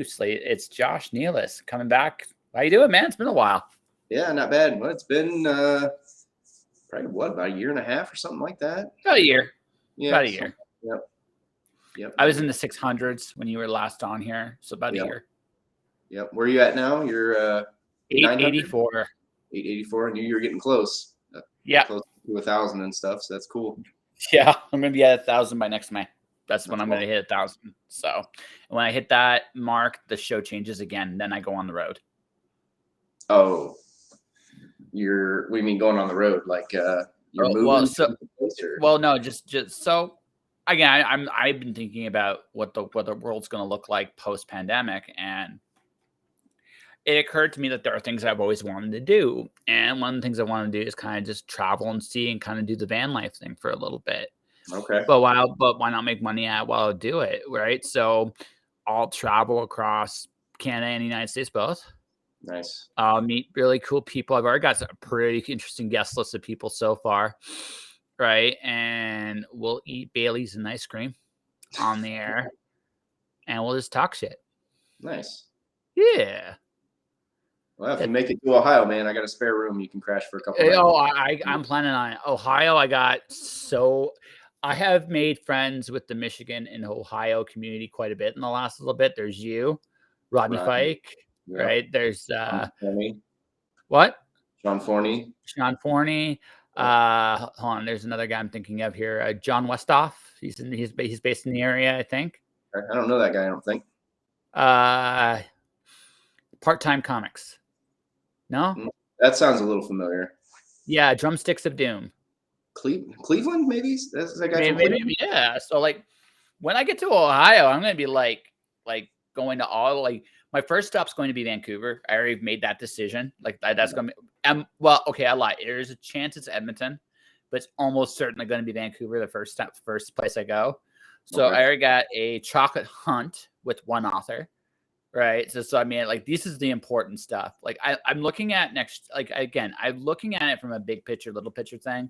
Slate. It's Josh Nealis coming back. How you doing, man? It's been a while. Yeah, not bad. Well, it's been probably about a year and a half or something like that. About a year. Yeah. About a year. Yep. I was in the 600s when you were last on here, so about a year. Yep. Where are you at now? You're 884. 884. I knew you were getting close. Yeah. Close to 1,000 and stuff. So that's cool. Yeah, I'm gonna be at 1,000 by next May. That's when I'm cool. gonna hit 1,000. So when I hit that mark, the show changes again. Then I go on the road. Oh, what do you mean going on the road? Like you're moving? No, just so again, I've been thinking about what the world's gonna look like post pandemic, and it occurred to me that there are things I've always wanted to do. And one of the things I want to do is kind of just travel and see and kind of do the van life thing for a little bit. Okay. But why not make money at while I do it, right? So I'll travel across Canada and the United States both. Nice. I'll meet really cool people. I've already got a pretty interesting guest list of people so far, right? And we'll eat Bailey's and ice cream on the air, and we'll just talk shit. Nice. Yeah. Well, if you make it to Ohio, man, I got a spare room. You can crash for a couple of nights. I'm planning on it. Ohio. I have made friends with the Michigan and Ohio community quite a bit in the last little bit. There's you, Rodney Fike, right? There's what? Sean Forney. Hold on, there's another guy I'm thinking of here. John Westhoff. He's based in the area, I think. I don't know that guy. I don't think. Part-time comics. No, that sounds a little familiar. Yeah, Drumsticks of Doom. Cleveland, maybe. That's that guy. Maybe, yeah. So like, when I get to Ohio, I'm gonna be like going to my first stop's going to be Vancouver. I already made that decision. Like that's gonna be. Well, okay, I lied. There's a chance it's Edmonton, but it's almost certainly going to be Vancouver. The first place I go. So I already got a chocolate hunt with one author. Right. So I mean, like, this is the important stuff. Like I'm looking at I'm looking at it from a big picture, little picture thing.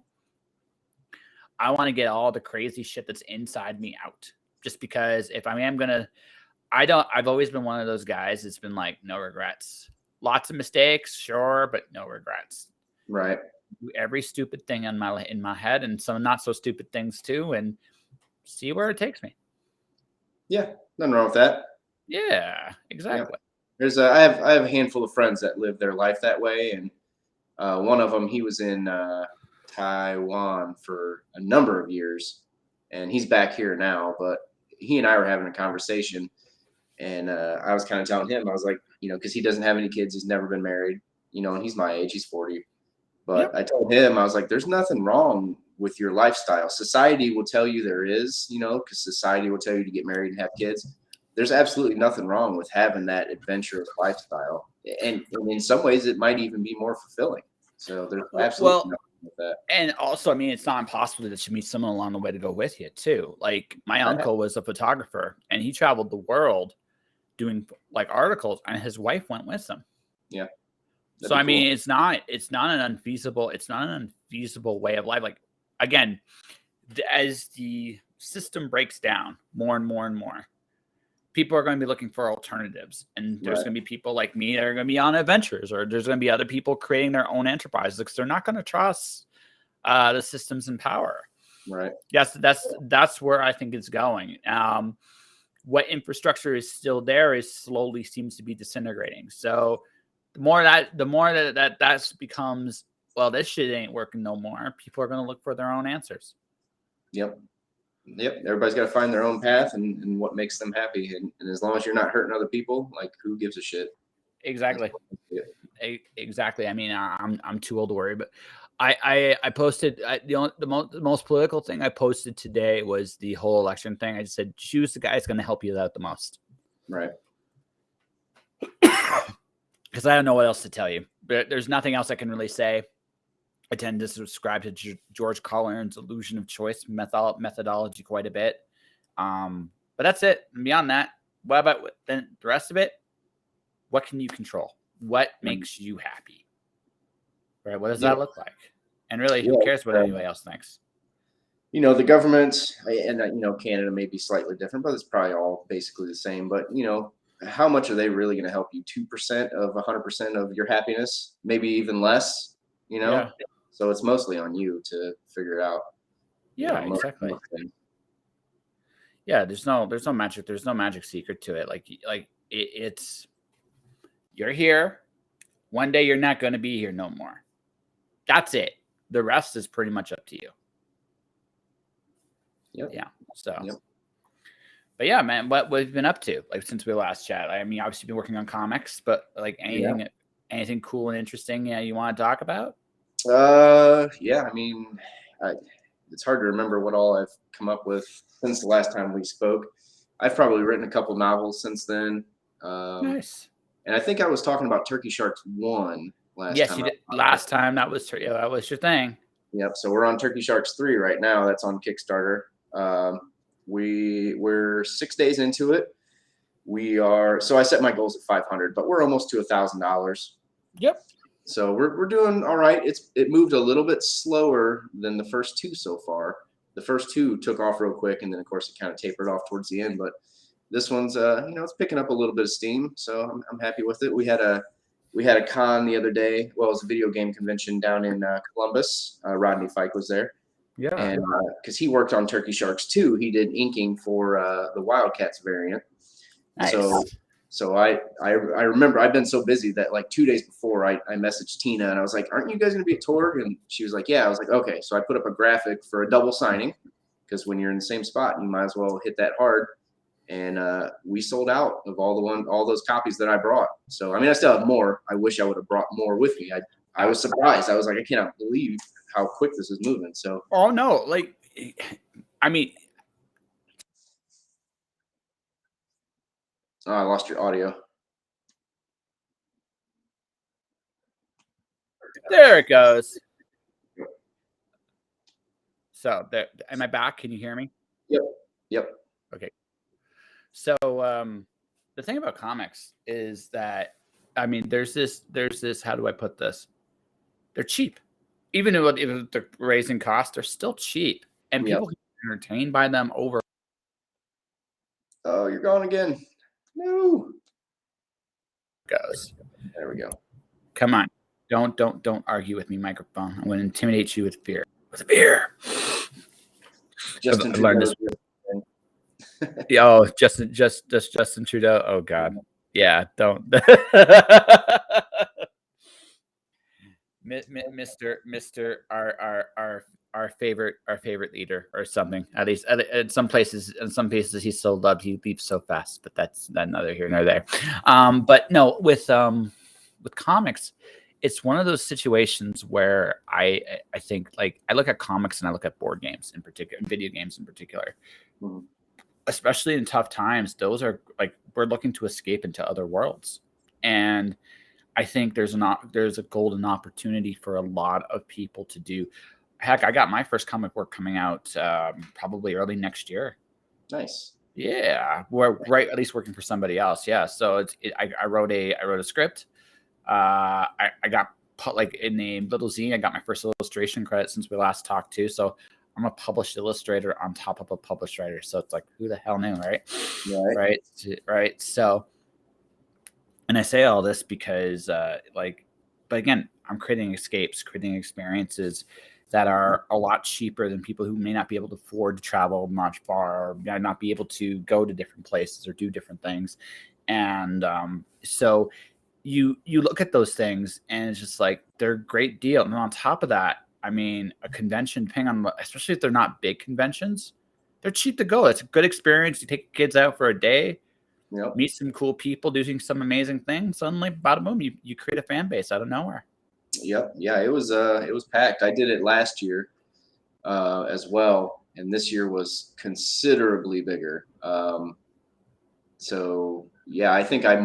I want to get all the crazy shit that's inside me out, just because if I am I've always been one of those guys. It's been like, no regrets, lots of mistakes. Sure. But no regrets. Right. Do every stupid thing in my head and some not so stupid things too. And see where it takes me. Yeah. Nothing wrong with that. Yeah, exactly. Yeah. I have a handful of friends that live their life that way, and one of them, he was in Taiwan for a number of years, and he's back here now. But he and I were having a conversation, and I was kind of telling him, I was like, because he doesn't have any kids, he's never been married, and he's my age, he's 40. But I told him, I was like, there's nothing wrong with your lifestyle. Society will tell you there is, because society will tell you to get married and have kids. There's absolutely nothing wrong with having that adventurous lifestyle. And in some ways, it might even be more fulfilling. So there's absolutely nothing with that. And also, I mean, it's not impossible that you meet someone along the way to go with you, too. Like, my uncle was a photographer, and he traveled the world doing, like, articles, and his wife went with him. Yeah. So, I mean, it's not an unfeasible way of life. Like, again, as the system breaks down more and more and more, people are going to be looking for alternatives, and there's going to be people like me that are going to be on adventures, or there's going to be other people creating their own enterprises because they're not going to trust the systems in power. Right. Yes, that's where I think it's going. What infrastructure is still there slowly seems to be disintegrating. So the more that becomes, well, this shit ain't working no more. People are going to look for their own answers. Yep. Everybody's got to find their own path and what makes them happy. And as long as you're not hurting other people, like, who gives a shit? Exactly. Exactly. I mean, I'm too old to worry, but I posted the most political thing I posted today was the whole election thing. I just said, choose the guy that's going to help you out the most. Right. Because I don't know what else to tell you. There's nothing else I can really say. I tend to subscribe to George Collins' illusion of choice methodology quite a bit. But that's it. And beyond that, what about then the rest of it? What can you control? What makes you happy? Right? What does that look like? And really, who cares what anybody else thinks? The government, and Canada may be slightly different, but it's probably all basically the same. But how much are they really going to help you? 2% of 100% of your happiness, maybe even less, you know? Yeah. So it's mostly on you to figure it out. Yeah, exactly. Yeah, there's no magic secret to it. It's you're here. One day you're not going to be here no more. That's it. The rest is pretty much up to you. Yep. Yeah. So, Yep. but yeah, man, what we've been up to, like, since we last chat. I mean, obviously been working on comics, but like anything cool and interesting, you want to talk about? Yeah, I mean, it's hard to remember what all I've come up with since the last time we spoke. I've probably written a couple novels since then. Nice. And I think I was talking about Turkey Sharks 1 last Yes, time. you did. Last time that was your thing. Yep. So we're on Turkey Sharks 3 right now. That's on Kickstarter. We're 6 days into it. So I set my goals at 500, but we're almost to $1,000. Yep. So we're doing all right. It moved a little bit slower than the first two so far. The first two took off real quick, and then of course it kind of tapered off towards the end. But this one's it's picking up a little bit of steam, so I'm happy with it. We had a con the other day. Well, it was a video game convention down in Columbus. Rodney Fike was there. Yeah. And because he worked on Turkey Sharks 2, he did inking for the Wildcats variant. Nice. So I remember I've been so busy that like 2 days before I messaged Tina and I was like, "Aren't you guys going to be at Torg?" And she was like, "Yeah." I was like, "Okay." So I put up a graphic for a double signing because when you're in the same spot, you might as well hit that hard. And we sold out of all those copies that I brought. So I mean, I still have more. I wish I would have brought more with me. I was surprised. I was like, I cannot believe how quick this is moving. So oh no, like, I mean, I lost your audio. there it goes. So there, am I back? Can you hear me? Yep. Okay. So the thing about comics is that, I mean, there's this. How do I put this? They're cheap, even if they're raising costs. They're still cheap, and Yep. people can be entertained by them over. Oh, you're gone again. No. Goes. There we go. Come on, don't argue with me, microphone. I'm going to intimidate you with fear. With fear. Justin I learned this. Oh, Justin Trudeau. Oh God, yeah, don't. Mr. Our favorite leader or something. At least in some places he's so loved he leaves so fast, but that's neither here nor there. But no, with comics, it's one of those situations where I think, like, I look at comics and I look at board games in particular, and video games in particular. Mm-hmm. Especially in tough times, those are like, we're looking to escape into other worlds. And I think there's a golden opportunity for a lot of people to do. Heck, I got my first comic work coming out probably early next year. Nice. Yeah, we're right, at least working for somebody else. Yeah, so I wrote a script. I got put, like, in a little zine. I got my first illustration credit since we last talked too. So I'm a published illustrator on top of a published writer. So it's like, who the hell knew, right? Right. So, and I say all this because, but again, I'm creating escapes, creating experiences that are a lot cheaper than people who may not be able to afford to travel much far, or not be able to go to different places or do different things. And so you look at those things and it's just like, they're a great deal. And on top of that, I mean, a convention, depending on, especially if they're not big conventions, they're cheap to go. It's a good experience. You take kids out for a day, meet some cool people, doing some amazing things. Suddenly, bada boom, you create a fan base out of nowhere. Yep. Yeah, it was packed. I did it last year as well, and this year was considerably bigger. So yeah, I think I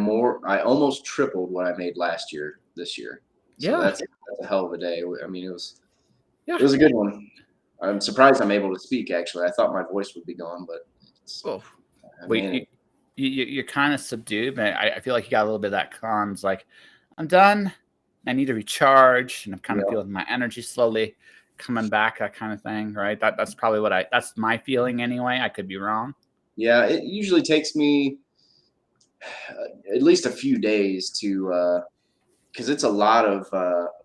almost tripled what I made last year this year. So that's a hell of a day. I mean, it was a good one. I'm surprised I'm able to speak. Actually, I thought my voice would be gone, but you're kind of subdued. But I feel like you got a little bit of that cons. Like, I'm done. I need to recharge, and I'm kind of feeling my energy slowly coming back. That kind of thing, right? That's probably that's my feeling anyway. I could be wrong. Yeah, it usually takes me at least a few days to because it's a lot of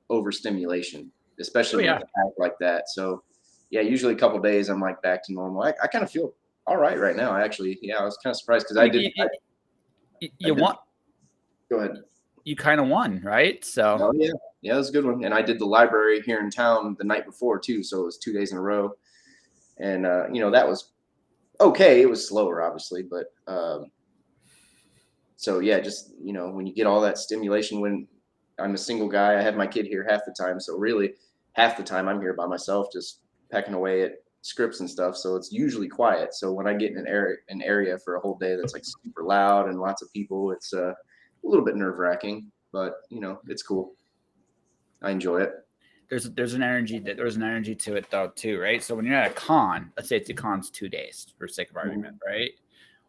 overstimulation, Oh especially with yeah. a pack like that. So yeah, usually a couple days I'm like back to normal. I kind of feel all right now. Actually, yeah, I was kind of surprised because You, you, I you did. want Go ahead. you kind of won, right? So Oh yeah, yeah, it was a good one. And I did the library here in town the night before too, so it was 2 days in a row. And that was okay. It was slower, obviously, but so yeah, just when you get all that stimulation, when I'm a single guy, I have my kid here half the time, so really half the time I'm here by myself, just pecking away at scripts and stuff. So it's usually quiet. So when I get in an area for a whole day that's like super loud and lots of people, it's a little bit nerve wracking, but it's cool. I enjoy it. there's an energy to it though too, right? So when you're at a con, let's say it's a con's 2 days for sake of Mhm. argument, right?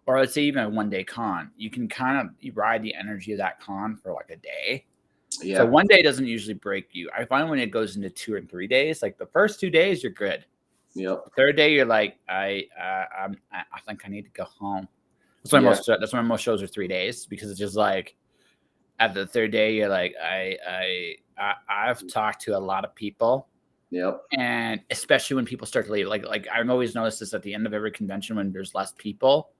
Or let's say even a 1 day con, you can kind of you ride the energy of that con for like a day. So Yeah. 1 day doesn't usually break you. I find when it goes into 2 and 3 days, like the first 2 days, you're good. Yep. The third day, you're like, I think I need to go home. Yeah. That's why most shows are 3 days because it's just like after the third day, you're like, I've talked to a lot of people, Yep. and especially when people start to leave, like I've always noticed this at the end of every convention when there's less people,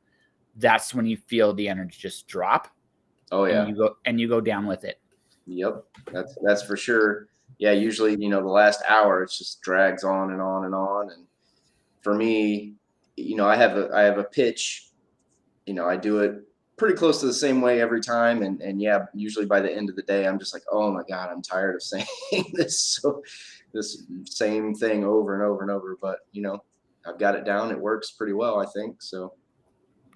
that's when you feel the energy just drop, Oh and yeah. you go down with it. Yep. That's for sure. Yeah. Usually, the last hour it just drags on and on and on. And for me, I have a pitch. I do it pretty close to the same way every time. And yeah, usually by the end of the day, I'm just like, oh my god, I'm tired of saying this same thing over and over and over. But I've got it down. It works pretty well, I think. So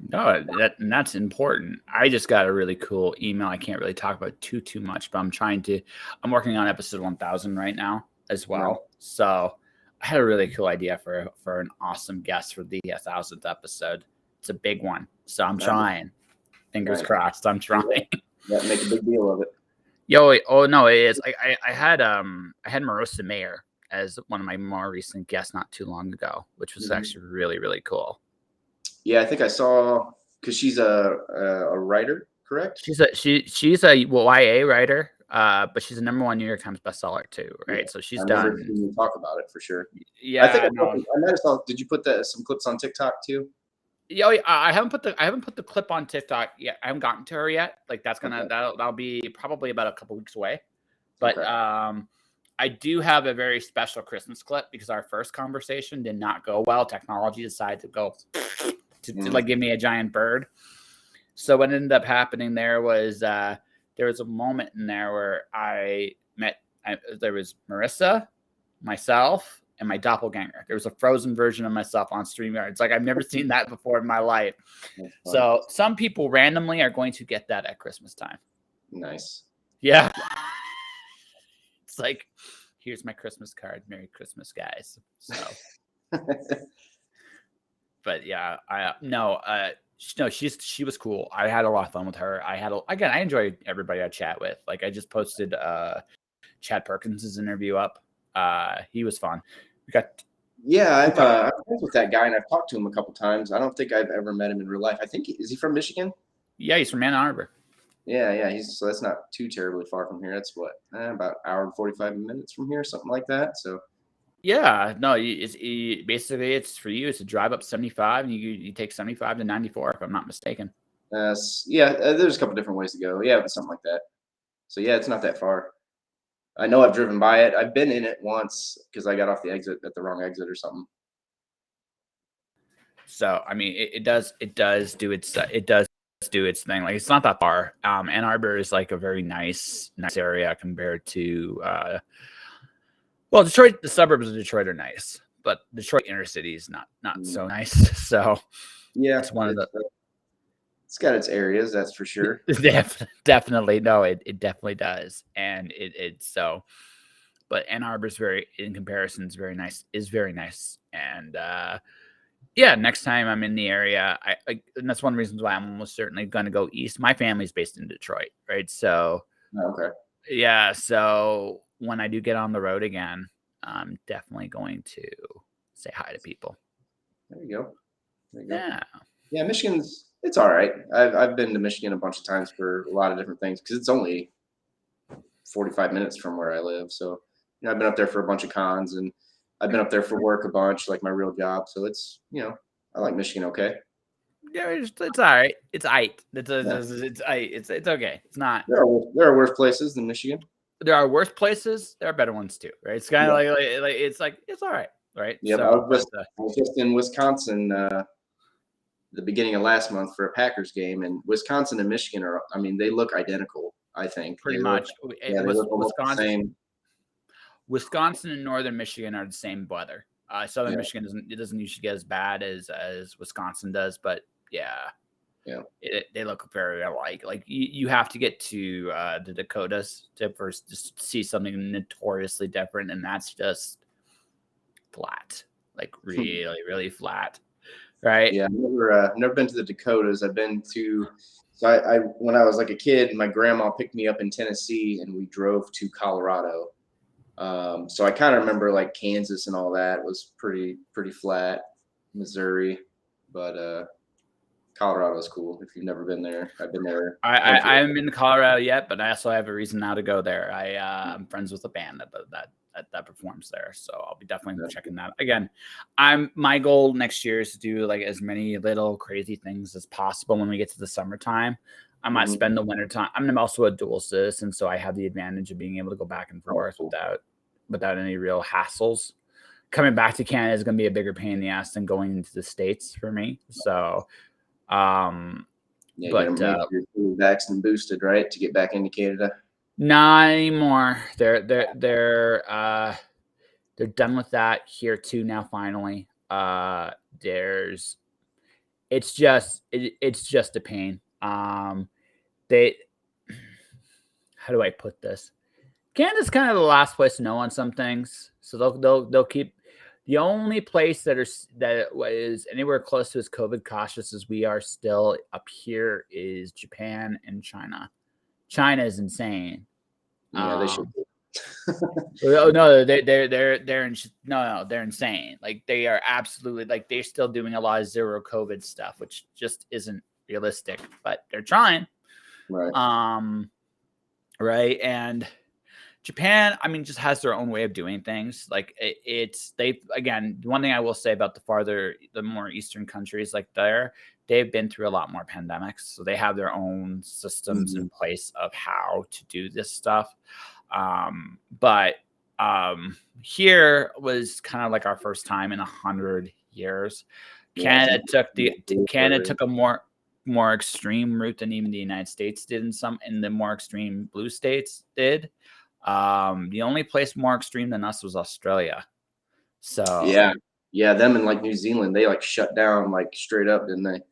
No, that's important. I just got a really cool email. I can't really talk about too much, but I'm working on episode 1000 right now as no, well. So I had a really cool idea for an awesome guest for the 1000th episode. It's a big one, so I'm nice, trying. Fingers nice. crossed. I'm trying. Yeah, make a big deal of it. Yo, oh no, it is. I had Marissa Mayer as one of my more recent guests not too long ago, which was Mhm. actually really cool. Yeah, I think I saw because she's a writer, correct? She's a YA writer, but she's a #1 New York Times bestseller too, Yeah, right? So I she's remember done. seeing you talk about it for sure. I think Yeah, no. I might have saw. Did you put some clips on TikTok too? Yeah, I haven't put the clip on TikTok yet. I haven't gotten to her yet. Like Okay. that'll be probably about a couple weeks away. But Okay. I do have a very special Christmas clip because our first conversation did not go well. Technology decided to go to Mm. like give me a giant bird. So what ended up happening there was a moment in there where there was Marissa, myself, and my doppelganger. There was a frozen version of myself on StreamYard. It's like I've never seen that before in my life. That's funny. So some people randomly are going to get that at Christmas time. Nice. Yeah. It's like, here's my Christmas card. Merry Christmas, guys. So, but yeah, she was cool. I had a lot of fun with her. I enjoyed everybody I chat with. Like I just posted Chad Perkins's interview up. He was fun. We got Yeah, we talked, I'm friends with that guy, and I've talked to him a couple times. I don't think I've ever met him in real life. I think is he from Michigan? yeah, he's from Ann Arbor. Yeah, yeah. So that's not too terribly far from here. That's what about an hour and 45 minutes from here, something like that. So Yeah, no, basically it's for you. It's a drive up 75, and you take 75 to 94, if I'm not mistaken. yeah, there's a couple different ways to go. Yeah, but something like that. So yeah, it's not that far. I know I've driven by it. I've been in it once because I got off the exit at the wrong exit or something. So I mean, it does do its thing. Like it's not that far. Ann Arbor is like a very nice area compared to well, Detroit. The suburbs of Detroit are nice, but Detroit inner city is not Mm. so nice. So Yeah, it's one of the it's got its areas, that's for sure. definitely no, it definitely does, and it's so. But Ann Arbor's very, in comparison, is very nice, and yeah, next time I'm in the area, and that's one of the reasons why I'm almost certainly going to go east. My family's based in Detroit, right? So Oh, okay. yeah, so when I do get on the road again, I'm definitely going to say hi to people. There you go. There you go. Yeah, Yeah, Michigan's It's all right. I've been to Michigan a bunch of times for a lot of different things because it's only 45 minutes from where I live. So, I've been up there for a bunch of cons, and I've been up there for work a bunch, like my real job. So it's, I like Michigan. Okay. Yeah, it's all right. It's aight. Yeah. It's aight. It's okay. It's not. There are worse places than Michigan. There are worse places. There are better ones too, right? It's kind of Yeah. like it's all right, right? Yep. So, but I was just in Wisconsin the beginning of last month for a Packers game, and Wisconsin and Michigan are, I mean, they look identical. I think pretty much, it yeah, they was look almost the same. Wisconsin and northern Michigan are the same weather. Southern Yeah. Michigan doesn't usually get as bad as Wisconsin does, but yeah, Yeah. they look very alike. Like you have to get to the Dakotas to first just see something notoriously different, and that's just flat, like really flat, right? Yeah, never been to the Dakotas. I've been to, so I when I was like a kid, my grandma picked me up in Tennessee, and we drove to Colorado. So I kind of remember like Kansas and all that was pretty flat. Missouri, but Colorado's cool. If you've never been there, I've been there a handful I of haven't been to Colorado yet, but I also have a reason now to go there. I'm friends with a band that performs there, so I'll be definitely times. checking that. Again, my goal next year is to do like as many little crazy things as possible when we get to the summertime. I might Mhm. spend the winter time. I'm also a dual citizen, so I have the advantage of being able to go back and Oh, forth cool. without any real hassles. Coming back to Canada is going to be a bigger pain in the ass than going into the States for me. So, um, Yeah, you got to but make sure you're fully vaxxed and boosted, right, to get back into Canada. not anymore. They're done with that here too now. Finally, there's it's just a pain. They how do I put this? Canada's kind of the last place to know on some things, so they'll keep the only place that is anywhere close to as COVID cautious as we are still up here is Japan and China. China is insane. Yeah, they should. Oh no, they're insane. Like they are absolutely like they're still doing a lot of zero COVID stuff, which just isn't realistic. But they're trying. Right. Um, right, and Japan, I mean, just has their own way of doing things. Like it's they again. One thing I will say about the more eastern countries, like they've been through a lot more pandemics, so they have their own systems in Mhm. place of how to do this stuff. But here was kind of like our first time in 100 years. Yeah, I think Canada took a more extreme route than even the United States did in the more extreme blue states did. The only place more extreme than us was Australia. So, yeah. Yeah, them in like New Zealand, they like shut down like straight up, didn't they?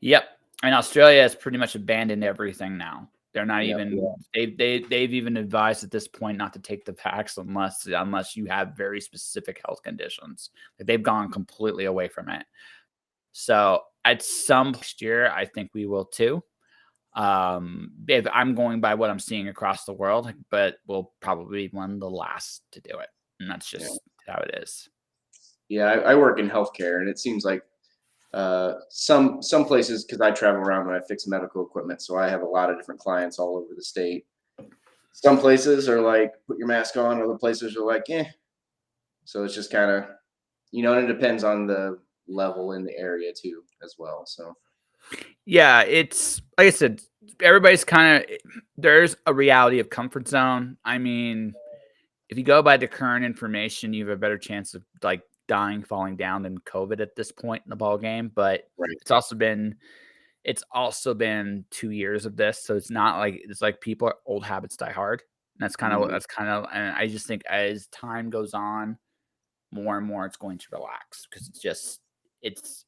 yep. And Australia has pretty much abandoned everything now. They're not Yeah. even they've even advised at this point not to take the vax unless you have very specific health conditions. Like they've gone completely away from it. So at some next year, I think we will too. If I'm going by what I'm seeing across the world, but we'll probably be one of the last to do it. And that's Yeah. just how it is. Yeah, I work in healthcare, and it seems like some places, because I travel around when I fix medical equipment, so I have a lot of different clients all over the state. Some places are like, put your mask on, other places are like, eh. So it's just kind of, and it depends on the level in the area too, as well. So Yeah, it's like I said, everybody's kind of there's a reality of comfort zone. I mean, if you go by the current information, you have a better chance of like dying, falling down than COVID at this point in the ball game. But right. it's also been 2 years of this, so it's like people are old habits die hard. And Mhm. and I just think as time goes on, more and more it's going to relax because it's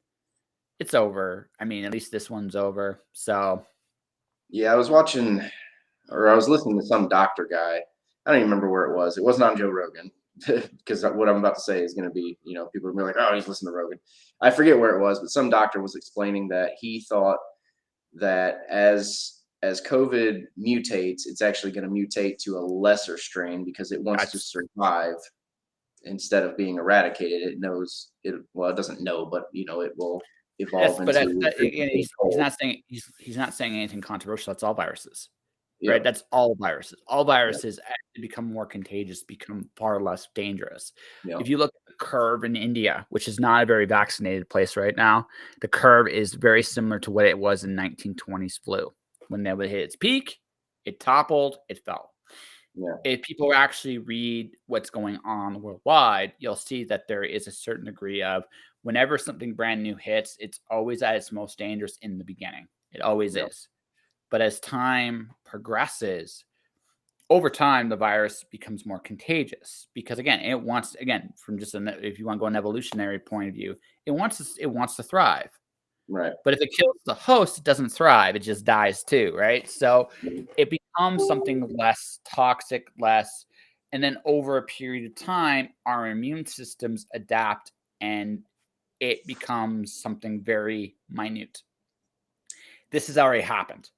it's over. I mean, at least this one's over. So Yeah, I was watching, or I was listening to some doctor guy. I don't even remember where it was. It wasn't on Joe Rogan, because what I'm about to say is going to be, people are gonna be like, oh, he's listening to Rogan. I forget where it was, but some doctor was explaining that he thought that as COVID mutates, it's actually going to mutate to a lesser strain because it wants to that's survive instead of being eradicated. It knows it. Well, it doesn't know, but it will. evolve but into. he's not saying he's not saying anything controversial. That's all viruses, Yeah, right? That's all viruses. All yeah, viruses, as they become more contagious, become far less dangerous. yeah, If you look at the curve in India, which is not a very vaccinated place right now, the curve is very similar to what it was in 1920s flu. When they would hit its peak, it toppled, it fell. yeah, If people actually read what's going on worldwide, you'll see that there is a certain degree of whenever something brand new hits, it's always at its most dangerous in the beginning. It always yeah, is. But as time progresses, over time, the virus becomes more contagious because again, it wants again from just if you want to go an evolutionary point of view, it wants to thrive. right. But if it kills the host, it doesn't thrive. It just dies too, right? So it becomes something less toxic, and then over a period of time, our immune systems adapt and it becomes something very minute. This has already happened,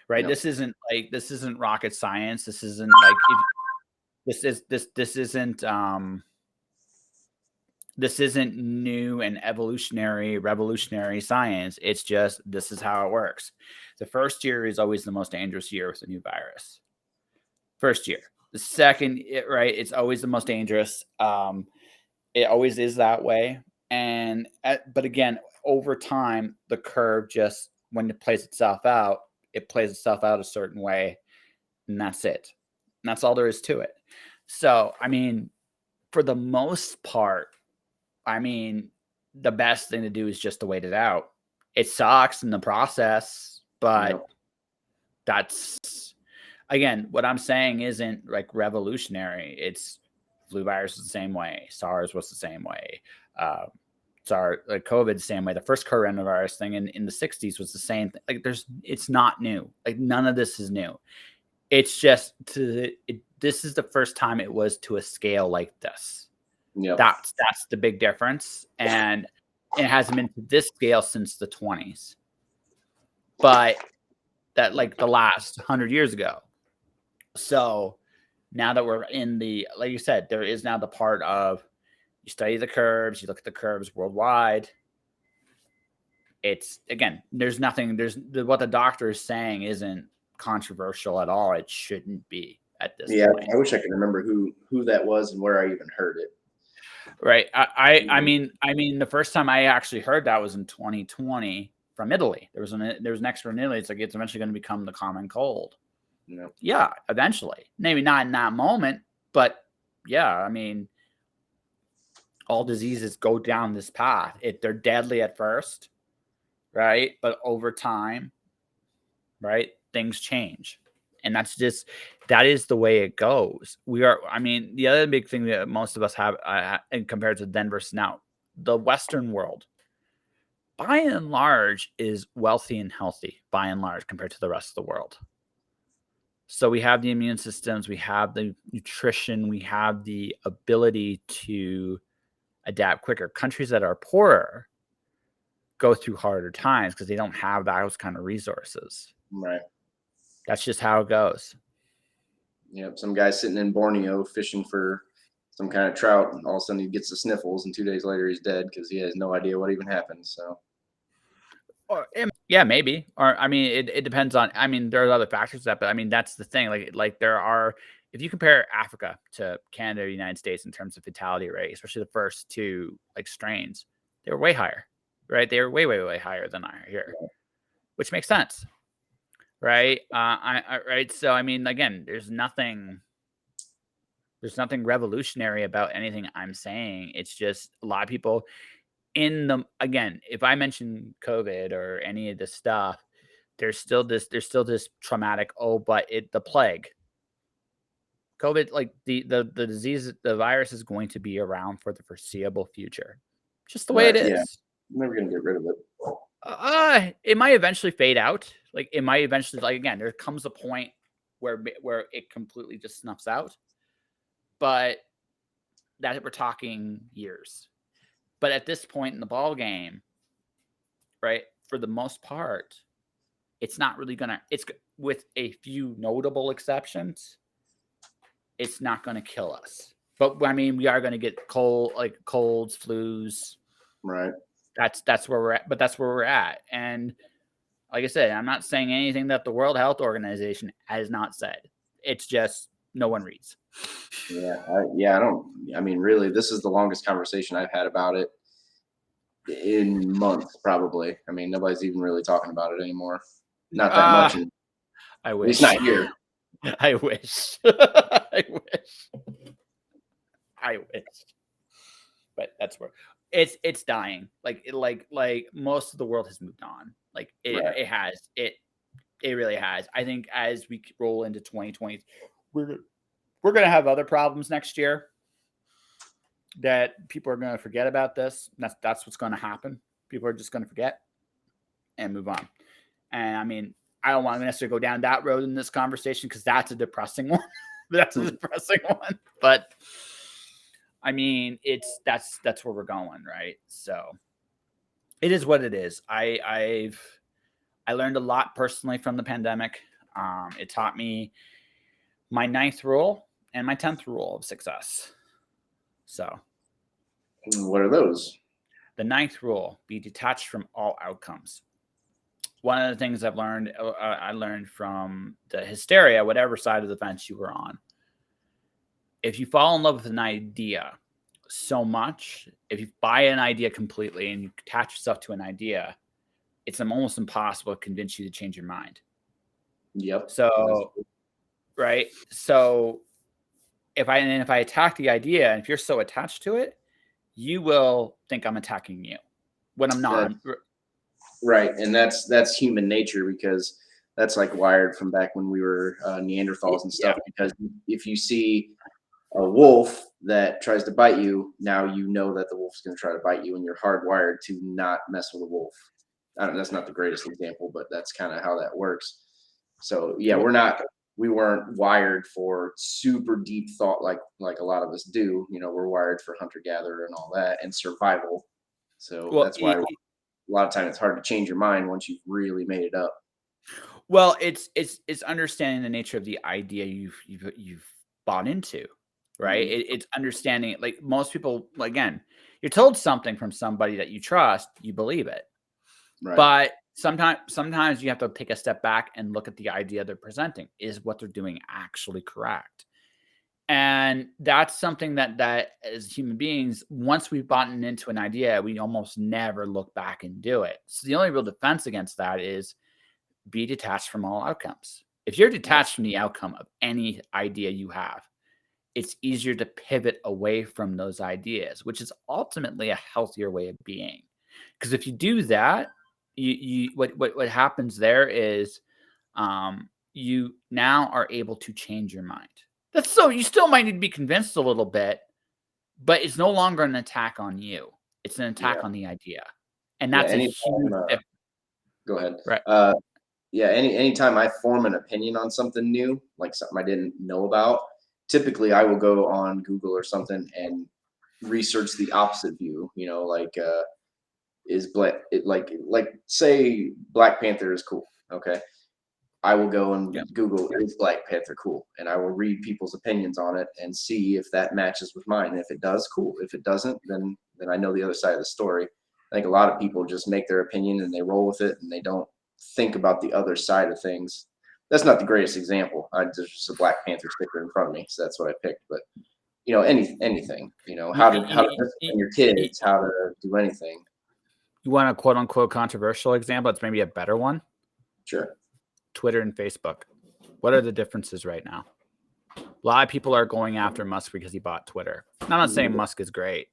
right? Yeah, This isn't rocket science. This isn't like if this isn't new and revolutionary science. It's just this is how it works. The first year is always the most dangerous year with a new virus. First year. The second, right? It's always the most dangerous. It always is that way. But again, over time, the curve just when it plays itself out, it plays itself out a certain way, and that's it. And that's all there is to it. So, I mean, for the most part, I mean, the best thing to do is just to wait it out. It sucks in the process, yeah, but that's again, what I'm saying isn't like revolutionary. It's flu virus is the same way. SARS was the same way. Uh, like COVID the same way. The first coronavirus thing in the 60s was the same thing. Like it's not new. Like none of this is new. It's just this is the first time it was to a scale like this. yeah, That's the big difference, and it hasn't been to this scale since the 20s, but that like the last 100 years ago. So now that we're in the, like you said, there is now the part of you study the curves, you look at the curves worldwide. It's again, there's nothing, what the doctor is saying isn't controversial at all. It shouldn't be at this yeah. point. I wish I could remember who that was and where I even heard it. Right. I mean, the first time I actually heard that was in 2020 from Italy. There was an expert in Italy. It's like it's eventually going to become the common cold. You know, Yeah, eventually. Maybe not in that moment, but yeah. I mean, all diseases go down this path. They're deadly at first, right? But over time, right, things change, and that is the way it goes. I mean, the other big thing that most of us have, and compared to then versus now, the Western world, by and large, is wealthy and healthy, by and large, compared to the rest of the world. So we have the immune systems, we have the nutrition, we have the ability to adapt quicker. Countries that are poorer go through harder times because they don't have those kind of resources. right? That's just how it goes. Yep. Some guy sitting in Borneo fishing for some kind of trout, and all of a sudden he gets the sniffles, and 2 days later he's dead because he has no idea what even happened. So, Or yeah, maybe. Or I mean, it depends on. I mean, there are other factors that, but I mean, that's the thing. Like there are. If you compare Africa to Canada or the United States in terms of fatality rate, especially the first two like strains, they were way higher, right? They were way higher than I here, which makes sense, right? Right. So I mean, again, there's nothing revolutionary about anything I'm saying. It's just a lot of people again, if I mention COVID or any of this stuff, there's still this traumatic, but the plague. COVID, like the disease, the virus is going to be around for the foreseeable future. Just the way it right? Yeah, is. I'm never gonna get rid of it. It might eventually fade out. Like it might eventually, like again, there comes a point where it completely just snuffs out. But that we're talking years. But at this point in the ball game, right, for the most part, it's not really gonna. It's with a few notable exceptions, it's not gonna kill us. But I mean, we are gonna get colds, flus, Right. That's where we're at. But that's where we're at. And like I said, I'm not saying anything that the World Health Organization has not said. It's just no one reads. I mean, really, this is the longest conversation I've had about it in months, probably. I mean, nobody's even really talking about it anymore. Not that much. I At wish. least not here. I wish. I wish. I wish. But that's where it's dying. Like most of the world has moved on. Like it has. It really has. I think as we roll into 2020, we're gonna have other problems next year that people are gonna forget about this. That's what's gonna happen. People are just gonna forget and move on. And I mean, I don't want to necessarily go down that road in this conversation because that's a depressing one. That's a depressing one. But I mean, that's where we're going, right? So it is what it is. I learned a lot personally from the pandemic. It taught me my 9th rule and my 10th rule of success. So what are those? The 9th rule: be detached from all outcomes. One of the things I've learned, I learned from the hysteria, whatever side of the fence you were on. If you fall in love with an idea so much, if you buy an idea completely and you attach yourself to an idea, it's almost impossible to convince you to change your mind. Yep. So, right. So if I attack the idea, and if you're so attached to it, you will think I'm attacking you when I'm not. Right. And that's human nature, because that's like wired from back when we were Neanderthals and stuff. Because if you see a wolf that tries to bite you, now you know that the wolf's going to try to bite you, and you're hardwired to not mess with a wolf. That's not the greatest example, but that's kind of how that works. So yeah, we weren't wired for super deep thought like a lot of us do. We're wired for hunter gatherer and all that, and survival. So that's why a lot of times it's hard to change your mind once you've really made it up. Well, it's understanding the nature of the idea you've bought into, right? Mm-hmm. It's understanding, like most people, again, you're told something from somebody that you trust, you believe it. Right. But sometimes you have to take a step back and look at the idea they're presenting. Is what they're doing actually correct? And that's something that as human beings, once we've bought into an idea, we almost never look back and do it. So the only real defense against that is be detached from all outcomes. If you're detached from the outcome of any idea you have, it's easier to pivot away from those ideas, which is ultimately a healthier way of being. Because if you do that, what happens there is you now are able to change your mind. You still might need to be convinced a little bit, but it's no longer an attack on you. It's an attack on the idea. And that's a huge difference. Go ahead. Right. Anytime I form an opinion on something new, like something I didn't know about, typically I will go on Google or something and research the opposite view. Say Black Panther is cool. Okay. I will go and Google, is Black Panther cool? And I will read people's opinions on it and see if that matches with mine. And if it does, cool. If it doesn't, then I know the other side of the story. I think a lot of people just make their opinion and they roll with it, and they don't think about the other side of things. That's not the greatest example. There's just a Black Panther sticker in front of me, so that's what I picked. But anything, how to discipline your kids, how to do anything. You want a quote unquote controversial example? It's maybe a better one. Sure. Twitter and Facebook. What are the differences right now? A lot of people are going after Musk because he bought Twitter. I'm not saying Musk is great.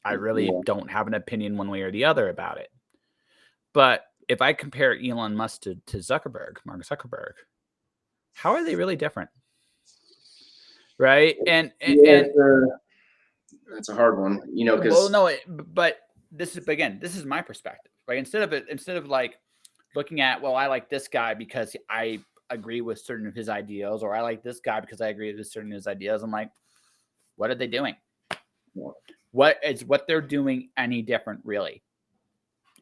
I really don't have an opinion one way or the other about it. But if I compare Elon Musk to Zuckerberg, Mark Zuckerberg, how are they really different? Right? And that's a hard one, because but this is my perspective, right? Instead of like looking at, well, I like this guy because I agree with certain of his ideals, or I like this guy because I agree with certain of his ideas. I'm like, what are they doing? What is what they're doing any different, really?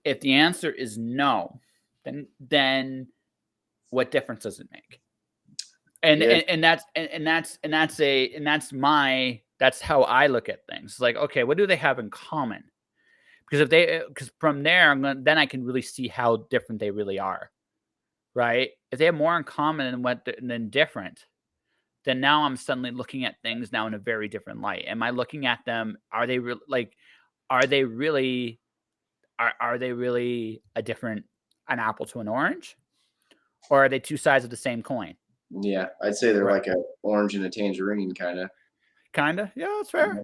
If the answer is no, then what difference does it make? That's how I look at things. Like, okay, what do they have in common? because from there, then I can really see how different they really are, right? If they have more in common than different, then now I'm suddenly looking at things now in a very different light. Am I looking at them? Are they are they really, are they really an apple to an orange, or are they two sides of the same coin? Yeah, I'd say they're Right. like a orange and a tangerine kind of. Kinda. Yeah, that's fair.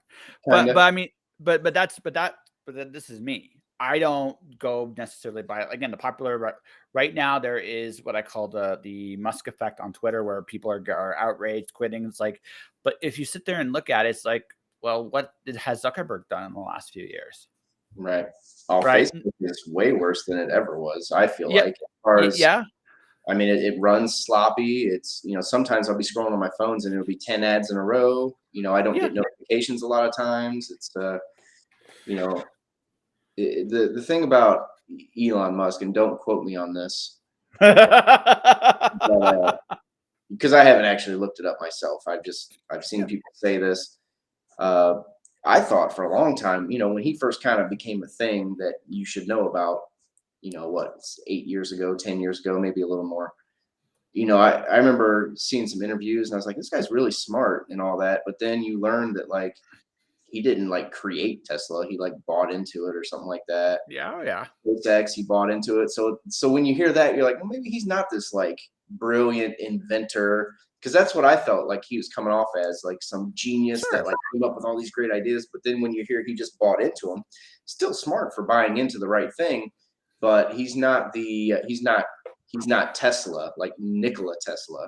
Kind of. But I mean, but then this is me. I don't go necessarily by, again, the popular right now. There is what I call the Musk effect on Twitter, where people are outraged, quitting. It's like, but if you sit there and look at it, it's like, well, has Zuckerberg done in the last few years? Right. Oh, Right? Facebook is way worse than it ever was, I feel Yeah, like. As far as, yeah, I mean, it runs sloppy. It's, sometimes I'll be scrolling on my phones and it'll be 10 ads in a row. I don't yeah. get notifications a lot of times. It's, you know, the thing about Elon Musk, and don't quote me on this, but, because I haven't actually looked it up myself. I've seen Yeah, people say this. Uh, I thought for a long time, when he first kind of became a thing that you should know about, what, 8 years ago, 10 years ago, maybe a little more. I remember seeing some interviews and I was like, this guy's really smart and all that. But then you learn that, like, he didn't like create Tesla. He like bought into it or something like that. yeah, oh, yeah. SpaceX, he bought into it. So when you hear that, you're like, well, maybe he's not this like brilliant inventor, because that's what I felt like he was coming off as, like some genius that Sure, like came up with all these great ideas. But then when you hear he just bought into them, still smart for buying into the right thing, but he's not Tesla, like Nikola Tesla.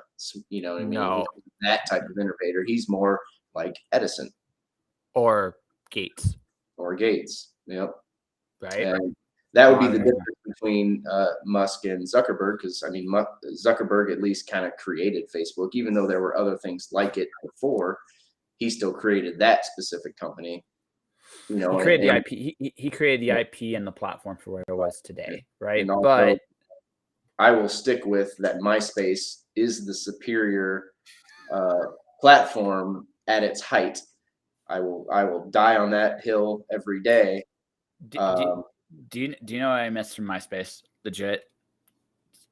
You know what I mean? He's no, that type of innovator. He's more like Edison or Gates, or Gates. Yep. right? And that would be the Modern. difference between Musk and Zuckerberg, because I mean, Zuckerberg at least kind of created Facebook, even though there were other things like it before. He still created that specific company, He and, created the IP. He created the IP and the platform for where it was today, right? and also But I will stick with that. MySpace is the superior uh, platform at its height. I will die on that hill every day. do, do, Um, do you know what I miss from MySpace? Legit,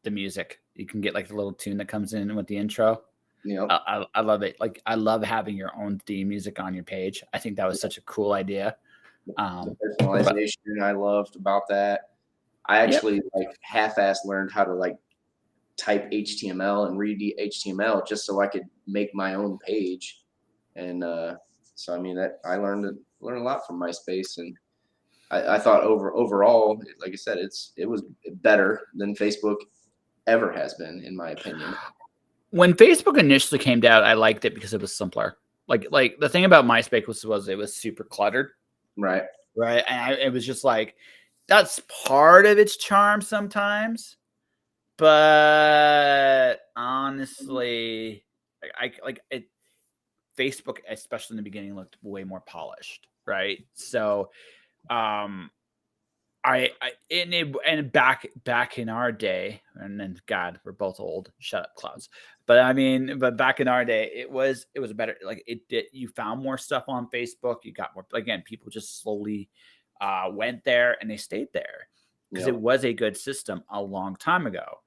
the music. You can get like the little tune that comes in with the intro. you know, I love it. Like, I love having your own theme music on your page. I think that was such a cool idea. the But personalization I loved about that. I yep. actually like half-ass learned how to like type HTML and read the HTML just so I could make my own page. And so I mean that I learned a lot from MySpace, and I thought overall, like I said, it was better than Facebook ever has been, in my opinion. When Facebook initially came out, I liked it because it was simpler. Like the thing about MySpace was it was super cluttered, Right. right? And it was just like, that's part of its charm sometimes. But honestly, I like it. Facebook, especially in the beginning, looked way more polished, right? So, um, back in our day, and then God, we're both old. Shut up, clouds. But I mean, but back in our day, it was better. Like, you found more stuff on Facebook. You got more. Again, people just slowly went there and they stayed there because Yeah. it was a good system a long time ago.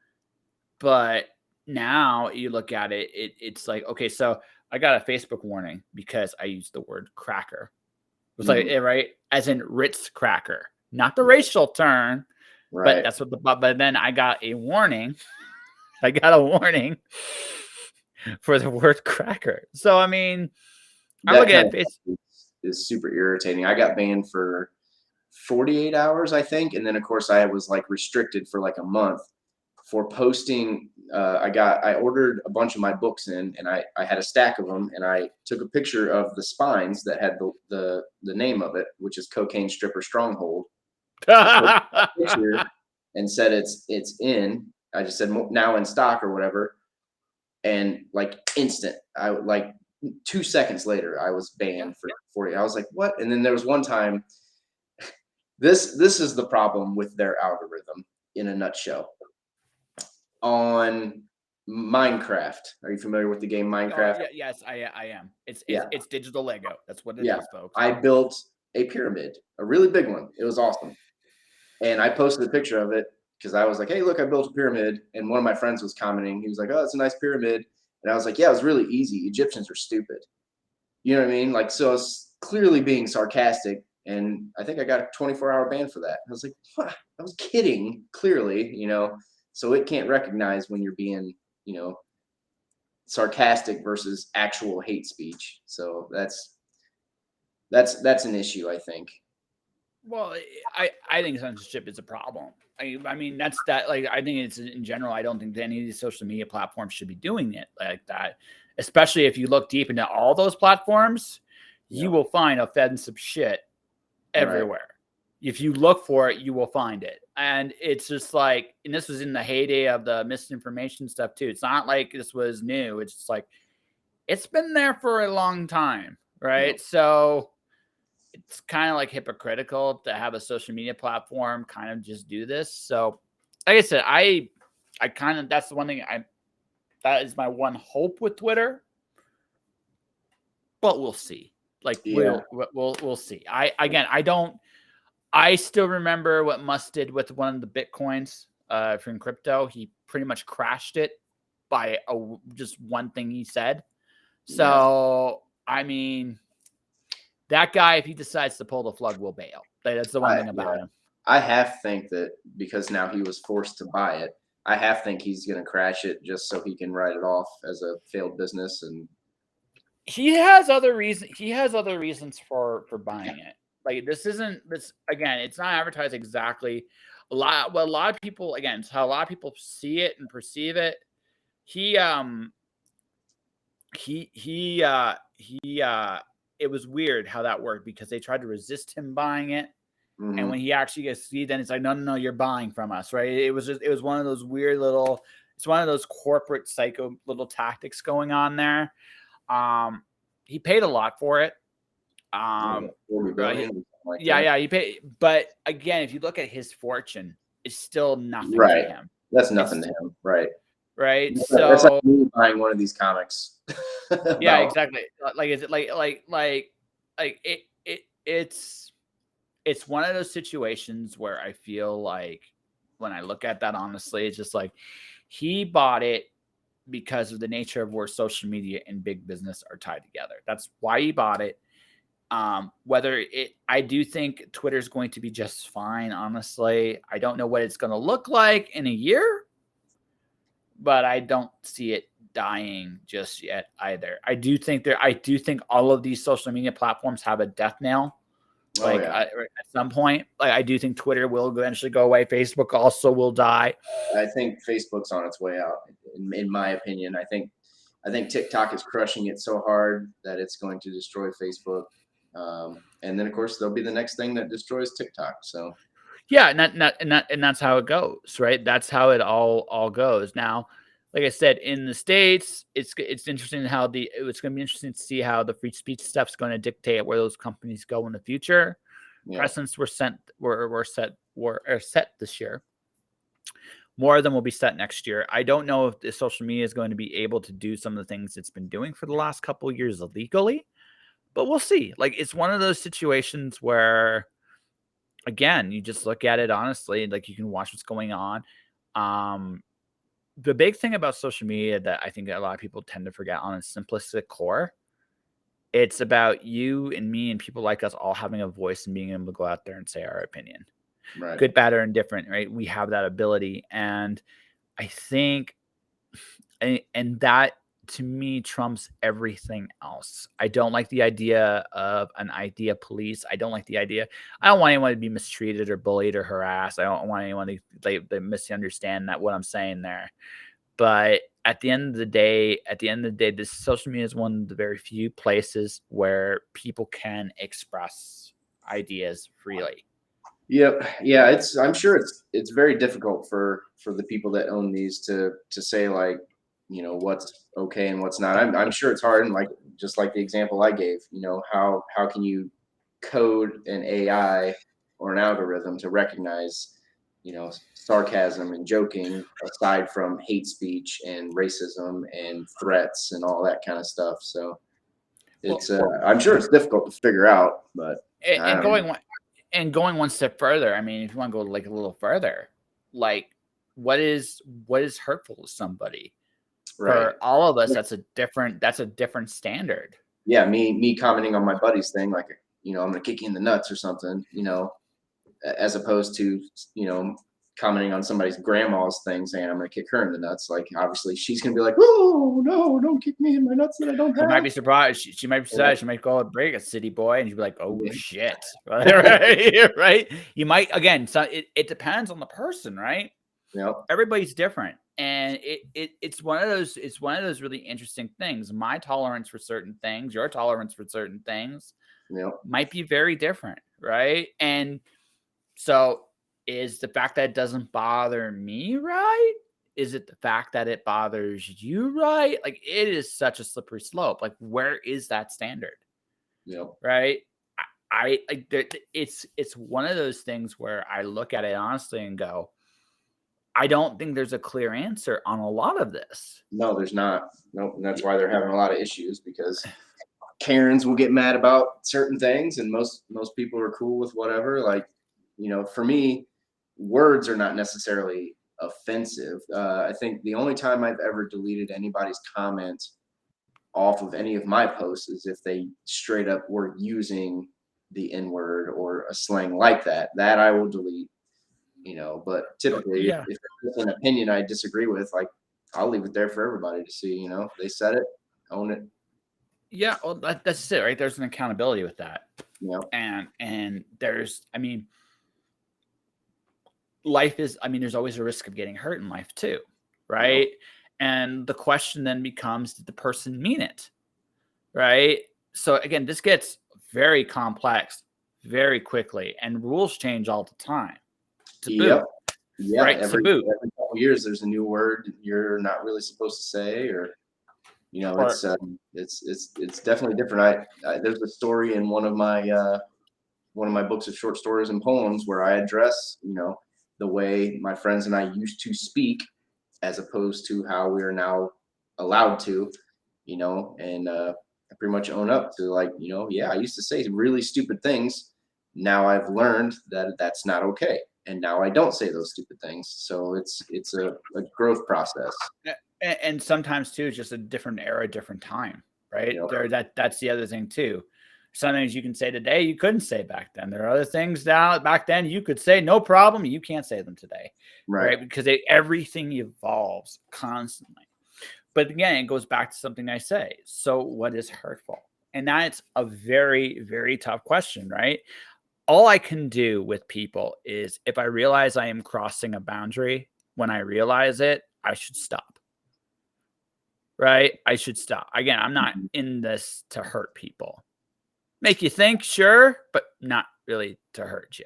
But now you look at it, it's like, okay, so I got a Facebook warning because I used the word cracker. It's like, Mhm. right, as in Ritz cracker, not the racial term, but Right. that's what but then I got a warning. I got a warning for the word cracker. So I mean, I That look kind at of face. stuff is super irritating. I got banned for 48 hours, I think, and then of course I was like restricted for like a month for posting. I ordered a bunch of my books in, and I had a stack of them, and I took a picture of the spines that had the name of it, which is Cocaine Stripper Stronghold. I posted that picture and said it's in. I just said now in stock or whatever, and like instant, I like 2 seconds later I was Yeah. banned for 40. I was like, what? And then there was one time. This is the problem with their algorithm in a nutshell. On Minecraft, are you familiar with the game Oh Minecraft? yeah, yes, I am. It's Yeah, it's digital Lego. That's what it yeah. is, folks. I built a pyramid, a really big one. It was awesome. And I posted a picture of it because I was like, hey, look, I built a pyramid. And one of my friends was commenting. He was like, oh, it's a nice pyramid. And I was like, yeah, it was really easy. Egyptians are stupid. You know what I mean? Like, so I was clearly being sarcastic. And I think I got a 24-hour ban for that. I was like, what? I was kidding, clearly, So it can't recognize when you're being, sarcastic versus actual hate speech. So that's an issue, I think. Well, I think censorship is a problem. I mean, that's that. Like, I think it's in general. I don't think that any of these social media platforms should be doing it like that. Especially if you look deep into all those platforms, you will find offensive shit everywhere. Right. If you look for it, you will find it. And it's just like, and this was in the heyday of the misinformation stuff too. It's not like this was new. It's just like, it's been there for a long time, right? Yep. So it's kind of like hypocritical to have a social media platform kind of just do this. So like I said, I kind of, that's the one thing that is my one hope with Twitter, but we'll see. Like, yeah. we'll see. I still remember what Musk did with one of the Bitcoins from crypto. He pretty much crashed it by just one thing he said. So, yeah. I mean, that guy, if he decides to pull the plug, will bail. That's the one thing about him. I half think that because now he was forced to buy it, I half think he's going to crash it just so he can write it off as a failed business. And he has other reasons for buying it. Like, this again, it's not advertised exactly. A lot of people, again, it's how a lot of people see it and perceive it. It was weird how that worked because they tried to resist him buying it. Mm-hmm. And when he actually gets see, then it's like, no, you're buying from us, right? It was one of those weird it's one of those corporate psycho little tactics going on there. He paid a lot for it. He paid. But again, if you look at his fortune, it's still nothing to him. That's nothing to him, right? Right. That's like me buying one of these comics. Yeah, exactly. Like, is it it's one of those situations where I feel like when I look at that, honestly, it's just like he bought it because of the nature of where social media and big business are tied together. That's why he bought it. I do think Twitter's going to be just fine. Honestly, I don't know what it's going to look like in a year, but I don't see it dying just yet either. I do think all of these social media platforms have a death knell. At some point, I do think Twitter will eventually go away. Facebook also will die. I think Facebook's on its way out, in my opinion. I think TikTok is crushing it so hard that it's going to destroy Facebook. And then of course there'll be the next thing that destroys TikTok. So yeah, and that's how it goes, right? That's how it all goes. Now, like I said, in the States, it's interesting how it's going to be interesting to see how the free speech stuff's going to dictate where those companies go in the future. Yeah. Precedents were set this year. More of them will be set next year. I don't know if the social media is going to be able to do some of the things it's been doing for the last couple of years illegally, but we'll see. Like, it's one of those situations where, again, you just look at it honestly, like you can watch what's going on. The big thing about social media that I think a lot of people tend to forget on a simplistic core, it's about you and me and people like us all having a voice and being able to go out there and say our opinion. Right. Good, bad, or indifferent, right? We have that ability. And I think, and that to me trumps everything else. I don't like the idea of an idea police. I don't like the idea. I don't want anyone to be mistreated or bullied or harassed. I don't want anyone to misunderstand what I'm saying there. But at the end of the day, this social media is one of the very few places where people can express ideas freely. Yep. Yeah. I'm sure it's very difficult for the people that own these to say, like, what's okay and what's not. I'm sure it's hard. And just like the example I gave, how can you code an AI or an algorithm to recognize, sarcasm and joking aside from hate speech and racism and threats and all that kind of stuff. So it's, I'm sure it's difficult to figure out, but I and don't know. going one step further, I mean, if you want to go like a little further, like what is hurtful to somebody? Right. For all of us, Yeah. that's a different standard. Yeah, me commenting on my buddy's thing, like, I'm gonna kick you in the nuts or something, as opposed to, commenting on somebody's grandma's thing, saying I'm gonna kick her in the nuts. Like, obviously, she's gonna be like, "Oh no, don't kick me in my nuts that I don't She might have." be surprised. She might be Yeah, surprised. She might go and break a city boy, and she'd be like, "Oh yeah, shit!" Right? Right? You might again. So it depends on the person, right? yep, Everybody's different, and it's one of those really interesting things. My tolerance for certain things, your tolerance for certain things, yep. might be very different, right? And so, is the fact that it doesn't bother me right? Is it the fact that it bothers you right? Like, it is such a slippery slope. Like, where is that standard, Yep. right? I like it's one of those things where I look at it honestly and go, I don't think there's a clear answer on a lot of this. No, there's not. Nope. And that's why they're having a lot of issues because Karens will get mad about certain things, and most people are cool with whatever. Like, for me, words are not necessarily offensive. I think the only time I've ever deleted anybody's comment off of any of my posts is if they straight up were using the N word or a slang like that. That I will delete. But typically, if, Yeah. if it's an opinion I disagree with, like, I'll leave it there for everybody to see. They said it, own it. Yeah, well, that's it, right? There's an accountability with that. You know, And there's I mean, life is I mean, there's always a risk of getting hurt in life too, you know, right? And the question then becomes, did the person mean it? Right? So again, this gets very complex very quickly, and rules change all the time to yep, boot, yeah. right? To boot. Every couple years, there's a new word you're not really supposed to say, or Or it's definitely different. There's a story in one of my books of short stories and poems where I address the way my friends and I used to speak as opposed to how we are now allowed to, and I pretty much own up to, like, yeah, I used to say really stupid things. Now I've learned that that's not okay, and now I don't say those stupid things. So it's a growth process. and sometimes too, it's just a different era, different time, right? You know, That's the other thing too. Some things you can say today you couldn't say back then. There are other things now back then you could say no problem. You can't say them today, right? right? Because everything evolves constantly. But again, it goes back to something I say. So what is hurtful? And that's a very, very tough question, right? All I can do with people is if I realize I am crossing a boundary, when I realize it, I should stop. Right? I should stop. Again, I'm not Mhm. in this to hurt people. Make you think, sure, but not really to hurt you.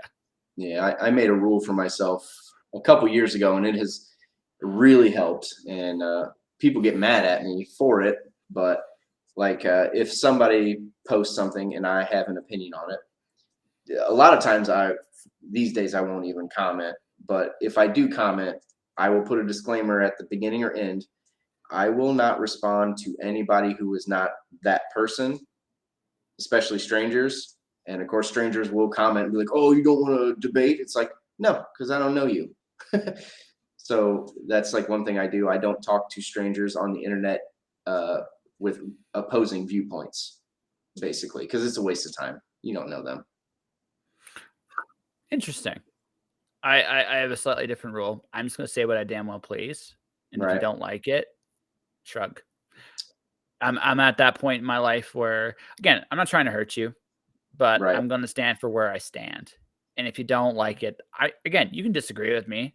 Yeah, I made a rule for myself a couple years ago, and it has really helped. And people get mad at me for it, but like, if somebody posts something and I have an opinion on it, a lot of times these days I won't even comment. But if I do comment, I will put a disclaimer at the beginning or end. I will not respond to anybody who is not that person, especially strangers. And of course, strangers will comment and be like, "Oh, you don't want to debate?" It's like, no, because I don't know you. So that's like one thing I do. I don't talk to strangers on the internet uh, with opposing viewpoints, basically, because it's a waste of time. You don't know them. Interesting. I have a slightly different rule. I'm just gonna say what I damn well please. And if you Right. don't like it, shrug. I'm at that point in my life where again, I'm not trying to hurt you, but Right. I'm gonna stand for where I stand. And if you don't like it, you can disagree with me.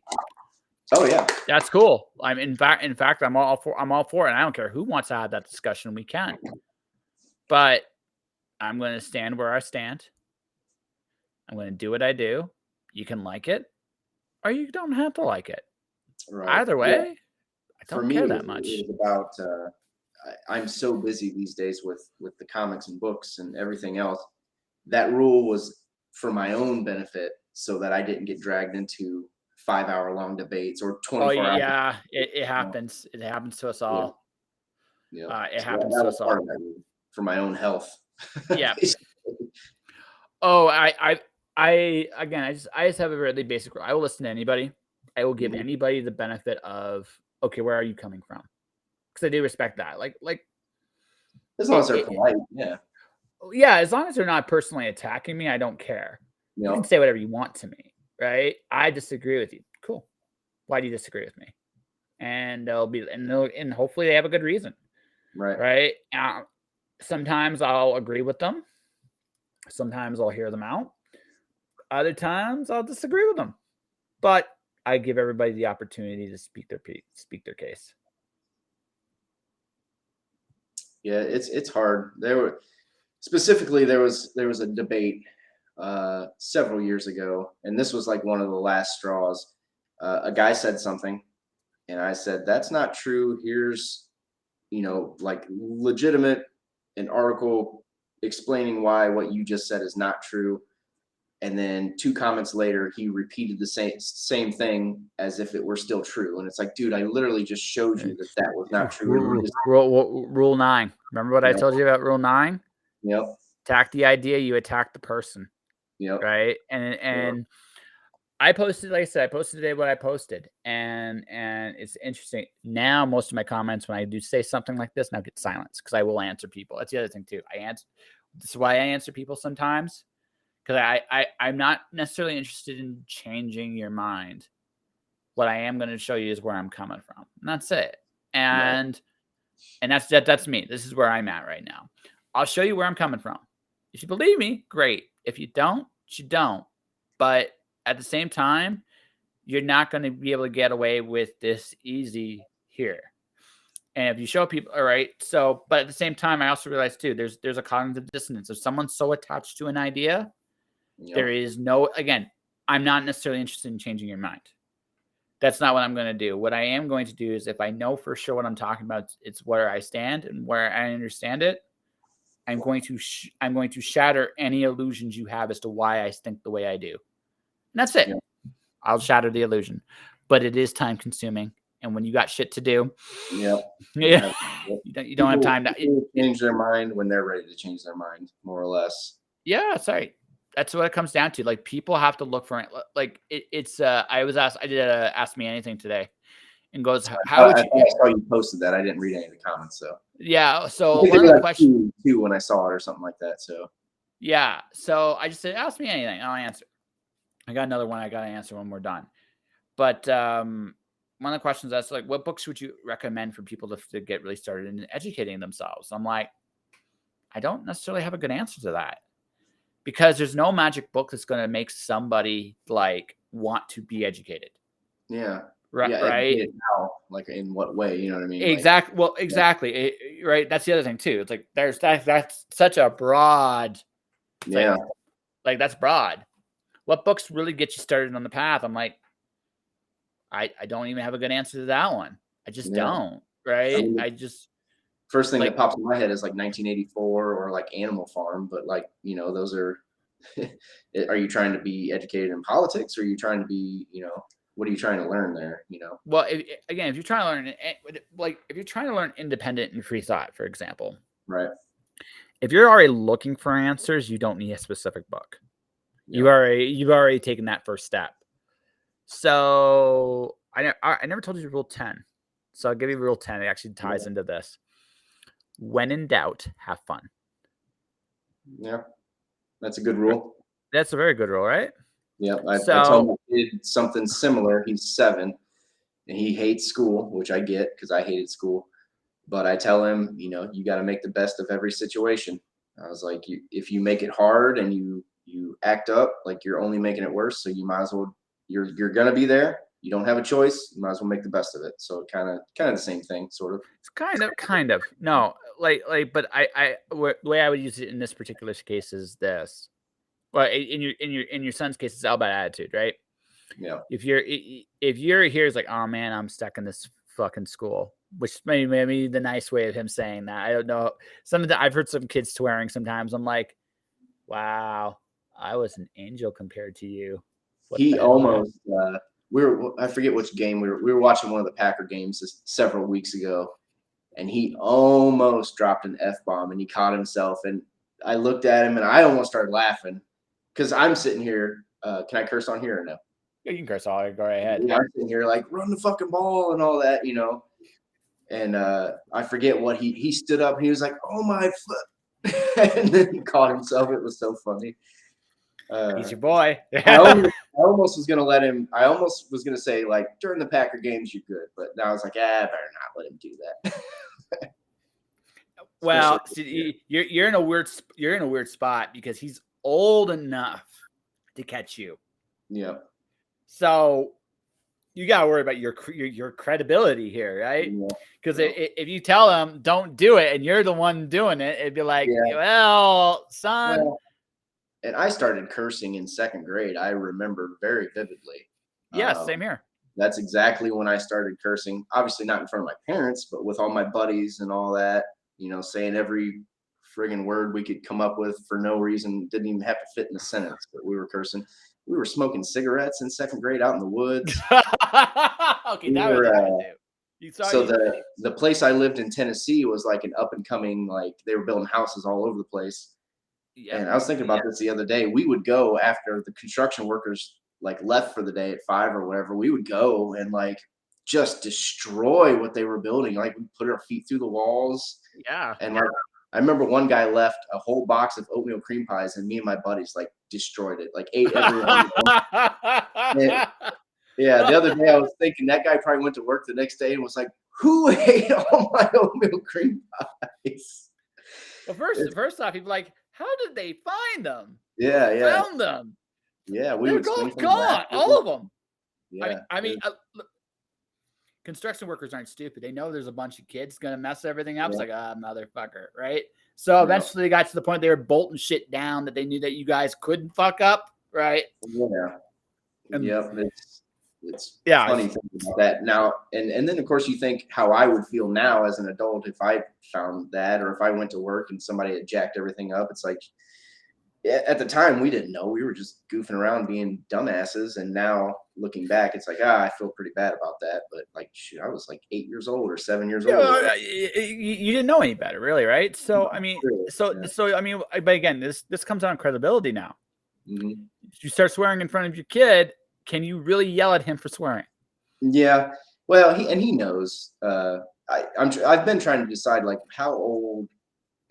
Oh yeah. That's cool. In fact, I'm all for it. And I don't care who wants to have that discussion. We can. But I'm going to stand where I stand. I'm going to do what I do. You can like it, or you don't have to like it. Right. Either Yeah. way, I For don't me, care it that much. was about. I'm so busy these days with the comics and books and everything else. That rule was for my own benefit, so that I didn't get dragged into 5 hour long debates or Oh 24 hours. yeah, it You know? happens. It happens to us Yeah. all. Yeah. It So that, happens that to was us part all. of that rule for my own health. Yeah. Basically. Oh, again, I just have a really basic rule. I will listen to anybody. I will give Mhm. anybody the benefit of, okay, where are you coming from? Because I do respect that. Like As long as they're polite, yeah. yeah, as long as they're not personally attacking me, I don't care. You can Yep. say whatever you want to me, right? I disagree with you. Cool. Why do you disagree with me? And and hopefully they have a good reason, Right. right? Sometimes I'll agree with them. Sometimes I'll hear them out. Other times I'll disagree with them. But I give everybody the opportunity to speak their case. Yeah, it's hard. There was a debate several years ago, and this was like one of the last straws. A guy said something, and I said, "That's not true. Here's, like legitimate an article explaining why what you just said is not true." And then 2 comments later, he repeated the same thing as if it were still true. And it's like, dude, I literally just showed you that that was not true, and you just, Rule 9. Remember what I yep, told you about Rule 9? yep, Attack the idea, you attack the person, yep, right? yep, And I posted, like I said, I posted today what I posted, and it's interesting. Now, most of my comments when I do say something like this now get silenced because I will answer people. That's the other thing too. This is why I answer people sometimes because I'm not necessarily interested in changing your mind. What I am going to show you is where I'm coming from, and that's it. right, And that's me. This is where I'm at right now. I'll show you where I'm coming from. If you believe me, great. If you don't, you don't. But at the same time, you're not going to be able to get away with this easy here. And if you show people, all right. So, but at the same time, I also realize too, there's a cognitive dissonance. If someone's so attached to an idea, there yep, is no. Again, I'm not necessarily interested in changing your mind. That's not what I'm going to do. What I am going to do is if I know for sure what I'm talking about, it's where I stand and where I understand it. I'm going to shatter any illusions you have as to why I think the way I do. And that's it. yep, I'll shatter the illusion. But it is time consuming. And when you got shit to do, yep. You yeah, have, yep. you don't have People, time to. people change their mind when they're ready to change their mind, more or less. Yeah, sorry. That's what it comes down to. Like people have to look for it. Like it's. I was asked. I did ask me anything today, and goes, how would I you? thought I saw you posted that. I didn't read any of the comments, so Yeah. I So think one there of were the like questions. two when I saw it or something like that. So Yeah. So I just said, ask me anything. I'll answer. I got another one. I got to answer when we're done. But one of the questions that's like, what books would you recommend for people to get really started in educating themselves? I'm like, I don't necessarily have a good answer to that because there's no magic book that's going to make somebody like want to be educated. yeah, Right. yeah. Right. Educated how? Like in what way? You know what I mean? Like, Exactly. Well, yeah, exactly. Right. That's the other thing too. It's like that's such a broad. It's yeah, like that's broad. What books really get you started on the path? I'm like, I don't even have a good answer to that one. I just yeah. don't. I Right. mean, I just first thing that like pops in my head is like 1984 or like Animal Farm, but like, those are. Are you trying to be educated in politics? Or are you trying to be, what are you trying to learn there? well, again, if you're trying to learn, like if you're trying to learn independent and free thought, for example, Right. if you're already looking for answers, you don't need a specific book. Yep. You've already taken that first step. So I never told you rule 10. So I'll give you rule 10. It actually ties Yeah. into this. When in doubt, have fun. Yeah. That's a good rule. That's a very good rule, right? Yep. I tell So my kid something similar. He's 7 and he hates school, which I get because I hated school. But I tell him, you got to make the best of every situation. I was like, if you make it hard and you act up, like you're only making it worse. So you might as well. You're gonna be there. You don't have a choice. You might as well make the best of it. So kind of the same thing, sort of. it's kind of no, but the way I would use it in this particular case is this. Well, in your son's case, it's all about attitude, right? Yeah. If you're here, it's like, oh man, I'm stuck in this fucking school, which maybe the nice way of him saying that. I don't know. I've heard some kids swearing sometimes. I'm like, wow, I was an angel compared to you. What He the hell? almost. I forget which game we were watching one of the Packer games several weeks ago, and he almost dropped an F bomb, and he caught himself. And I looked at him, and I almost started laughing. because I'm sitting here. Can I curse on here or no? Yeah, you can curse all. Go right ahead. Yeah, I'm sitting here like run the fucking ball and all that, you know. And I forget what he stood up and he was like, "Oh my foot," and then he caught himself. It was so funny. He's your boy. I almost was gonna let him. I almost was gonna say like during the Packer games you're good, but now I was like, I better not let him do that. Well, see, you're in a weird spot because he's old enough to catch you. Yeah. So you got to worry about your credibility here, right? Because if you tell him don't do it and you're the one doing it, it'd be like, well, son. Well, and I started cursing in 2nd grade. I remember very vividly. Yeah, same here. That's exactly when I started cursing. Obviously not in front of my parents, but with all my buddies and all that, you know, saying every friggin' word we could come up with for no reason. Didn't even have to fit in a sentence, but we were cursing. We were smoking cigarettes in 2nd grade out in the woods. Okay, that was hard to do. So the place I lived in Tennessee was like an up and coming, like they were building houses all over the place. And I was thinking about this the other day. We would go after the construction workers like left for the day at 5 or whatever. We would go and like just destroy what they were building. Like we put our feet through the walls. Yeah. And like I remember one guy left a whole box of oatmeal cream pies, and me and my buddies like destroyed it, like ate everyone. Yeah, the other day I was thinking that guy probably went to work the next day and was like, "Who ate all my oatmeal cream pies?" Well, first off, he'd be like, "How did they find them? Yeah, yeah. Found them? Yeah, we They're would gone, all of them." Yeah, I mean, construction workers aren't stupid. They know there's a bunch of kids gonna mess everything up. It's like, motherfucker, right? So eventually they got to the point they were bolting shit down that they knew that you guys couldn't fuck up, right? Yeah. Yep. It's Yeah, funny thinking about that now. And then of course you think how I would feel now as an adult if I found that, or if I went to work and somebody had jacked everything up. It's like at the time we didn't know. We were just goofing around being dumbasses. And now looking back, it's like, I feel pretty bad about that. But like shoot, I was like 8 years old or 7 years old. You didn't know any better, really, right? So I mean, but again, this comes on credibility now. Mm-hmm. You start swearing in front of your kid, can you really yell at him for swearing? Yeah. Well, he knows. I've been trying to decide like how old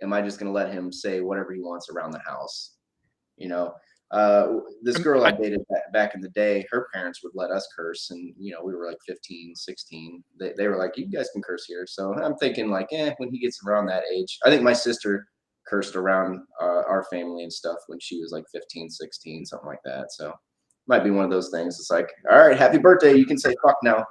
am I just going to let him say whatever he wants around the house? You know, this girl I dated back in the day, her parents would let us curse, and you know we were like 15, 16. They were like, you guys can curse here. So I'm thinking like, when he gets around that age, I think my sister cursed around our family and stuff when she was like 15, 16, something like that. So might be one of those things. It's like, all right, happy birthday. You can say fuck now.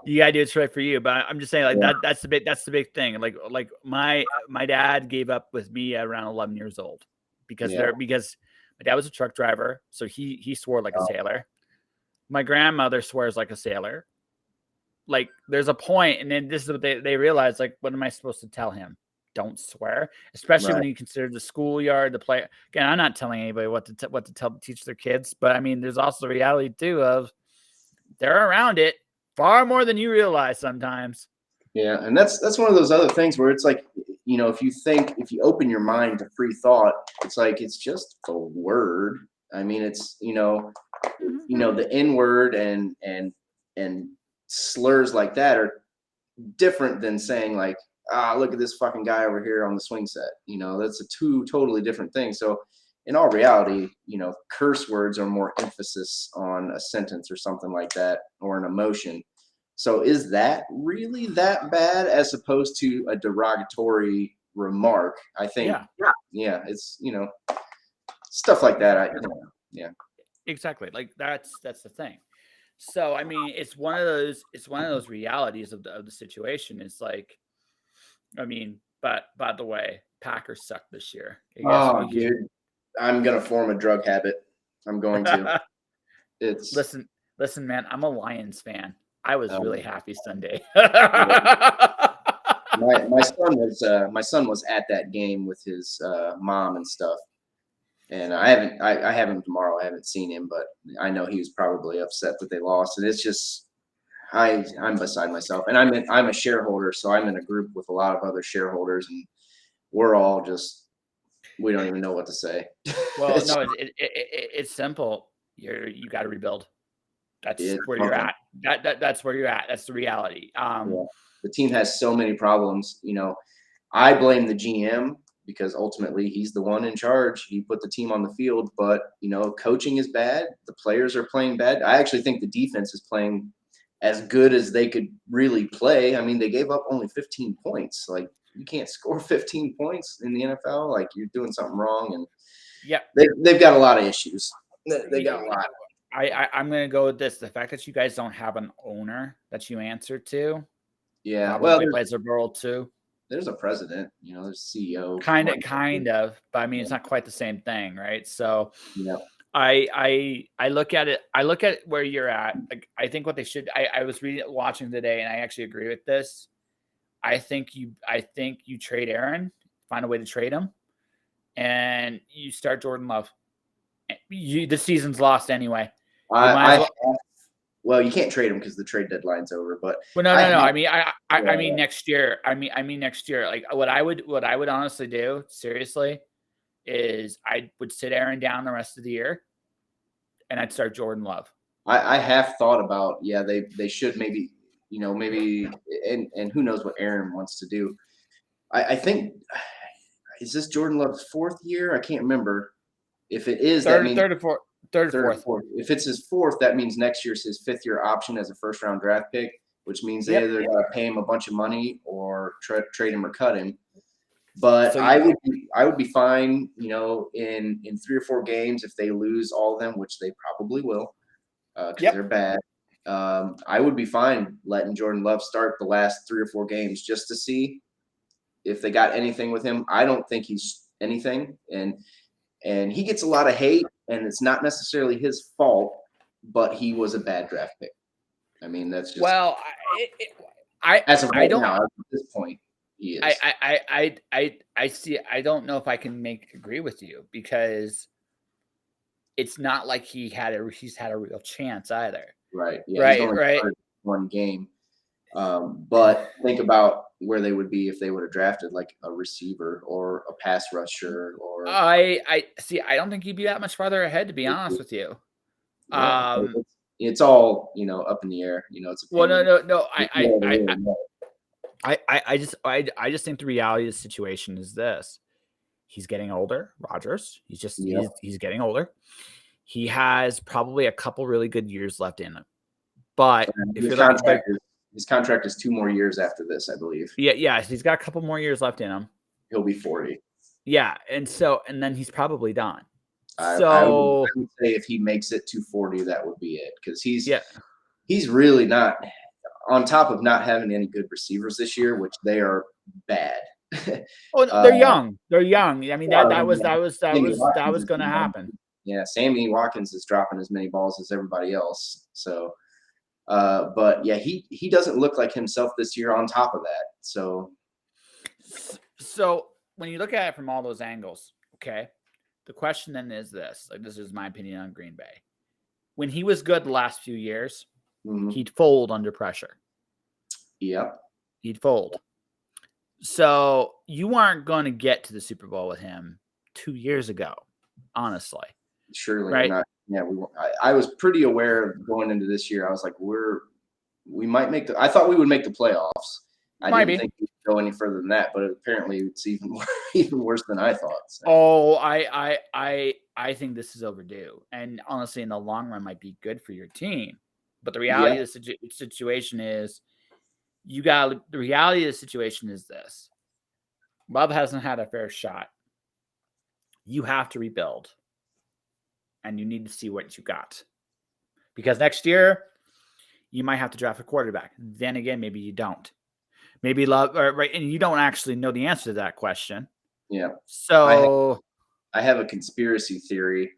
You gotta do what's right for you. But I'm just saying, like that's the big thing. Like my dad gave up with me at around 11 years old because my dad was a truck driver, so he swore like a sailor. My grandmother swears like a sailor. Like there's a point, and then this is what they realize. Like, what am I supposed to tell him? Don't swear, especially when you consider the schoolyard, the play. Again, I'm not telling anybody what to teach their kids, but I mean, there's also the reality too of they're around it far more than you realize sometimes. Yeah, and that's one of those other things where it's like, you know, if you open your mind to free thought, it's like it's just a word. I mean, it's the N word and slurs like that are different than saying like, look at this fucking guy over here on the swing set. You know, that's two totally different things. So in all reality, you know, curse words are more emphasis on a sentence or something like that, or an emotion. So is that really that bad as opposed to a derogatory remark? I think, it's, stuff like that. Exactly. Like that's the thing. So I mean, it's one of those realities of the situation. It's like, I mean, but by the way, Packers suck this year. Dude, I'm gonna form a drug habit. I'm going to. Listen, man. I'm a Lions fan. I was really happy Sunday. my son was at that game with his mom and stuff, and I have him tomorrow. I haven't seen him, but I know he was probably upset that they lost. And it's just I'm beside myself, and I'm a shareholder, so I'm in a group with a lot of other shareholders, and we're all just we don't even know what to say. Well, It's no, it's simple. You got to rebuild. That's it's where you're something. at. That's where you're at. That's the reality. Yeah. The team has so many problems. I blame the GM because ultimately he's the one in charge. He put the team on the field, but coaching is bad. The players are playing bad. I actually think the defense is playing as good as they could really play. I mean, they gave up only 15 points. Like, you can't score 15 points in the NFL. Like, you're doing something wrong, and Yep. they've got a lot of issues. They got a lot. I'm gonna go with this. The fact that you guys don't have an owner that you answer to Yeah. Well, probably plays a role too. there's a president. There's a CEO. Kind of, but I mean, it's not quite the same thing, right? So Yeah. I look at it. I look at where you're at. Like, I think what they should. I was watching today, and I actually agree with this. I think you trade Aaron, find a way to trade him, and you start The season's lost anyway. You might as well. Well, you can't trade him because the trade deadline's over. But Well, no. I mean, I mean yeah. next year. I mean next year. Like, what I would honestly do, seriously, is I would sit Aaron down the rest of the year, and I'd start Jordan Love. I have thought about, they should maybe, and who knows what Aaron wants to do. I think, is this Jordan Love's fourth year? I can't remember. If it is, that means Third or third or fourth. fourth. If it's his fourth, that means next year's his fifth year option as a first round draft pick, which means they either got to pay him a bunch of money or trade him or cut him. But So I would be fine, in 3 or 4 games if they lose all of them, which they probably will, because they're bad. I would be fine letting Jordan Love start the last 3 or 4 games just to see if they got anything with him. I don't think he's anything, and he gets a lot of hate, and it's not necessarily his fault, but he was a bad draft pick. I mean, that's just as of right now, at this point, he is. I see. I don't know if I can agree with you, because it's not like he's had a real chance either. Right. Yeah. He's only started one game. But think about where they would be if they would have drafted like a receiver or a pass rusher or. I see. I don't think he'd be that much farther ahead, to be honest with you. Yeah, it's all up in the air. It's a well, no. I just think the reality of the situation is this: he's getting older, Rodgers. He's getting older. He has probably a couple really good years left in him. But his contract is 2 more years after this, I believe. Yeah, he's got a couple more years left in him. He'll be 40. Yeah, and then he's probably done. I would say if he makes it to 40, that would be it, because he's really not, on top of not having any good receivers this year, which they are bad. Oh, they're young. They're young. I mean, that was going to happen. Yeah, Sammy Watkins is dropping as many balls as everybody else. So, but yeah, he doesn't look like himself this year. On top of that, so when you look at it from all those angles, okay, the question then is this: like, this is my opinion on Green Bay. When he was good the last few years, he'd fold under pressure. Yep, he'd fold. So you aren't going to get to the Super Bowl with him 2 years ago, honestly. Surely, right? Not. Yeah, I was pretty aware going into this year. I was like, we might make I thought we would make the playoffs. I didn't think we'd go any further than that, but apparently it's even worse than I thought. So. Oh, I think this is overdue, and honestly, in the long run, might be good for your team. But the reality of the situation is, the reality of the situation is this: Love hasn't had a fair shot. You have to rebuild, and you need to see what you got, because next year you might have to draft a quarterback. Then again, maybe you don't. Maybe Love, right? And you don't actually know the answer to that question. Yeah. So I have a conspiracy theory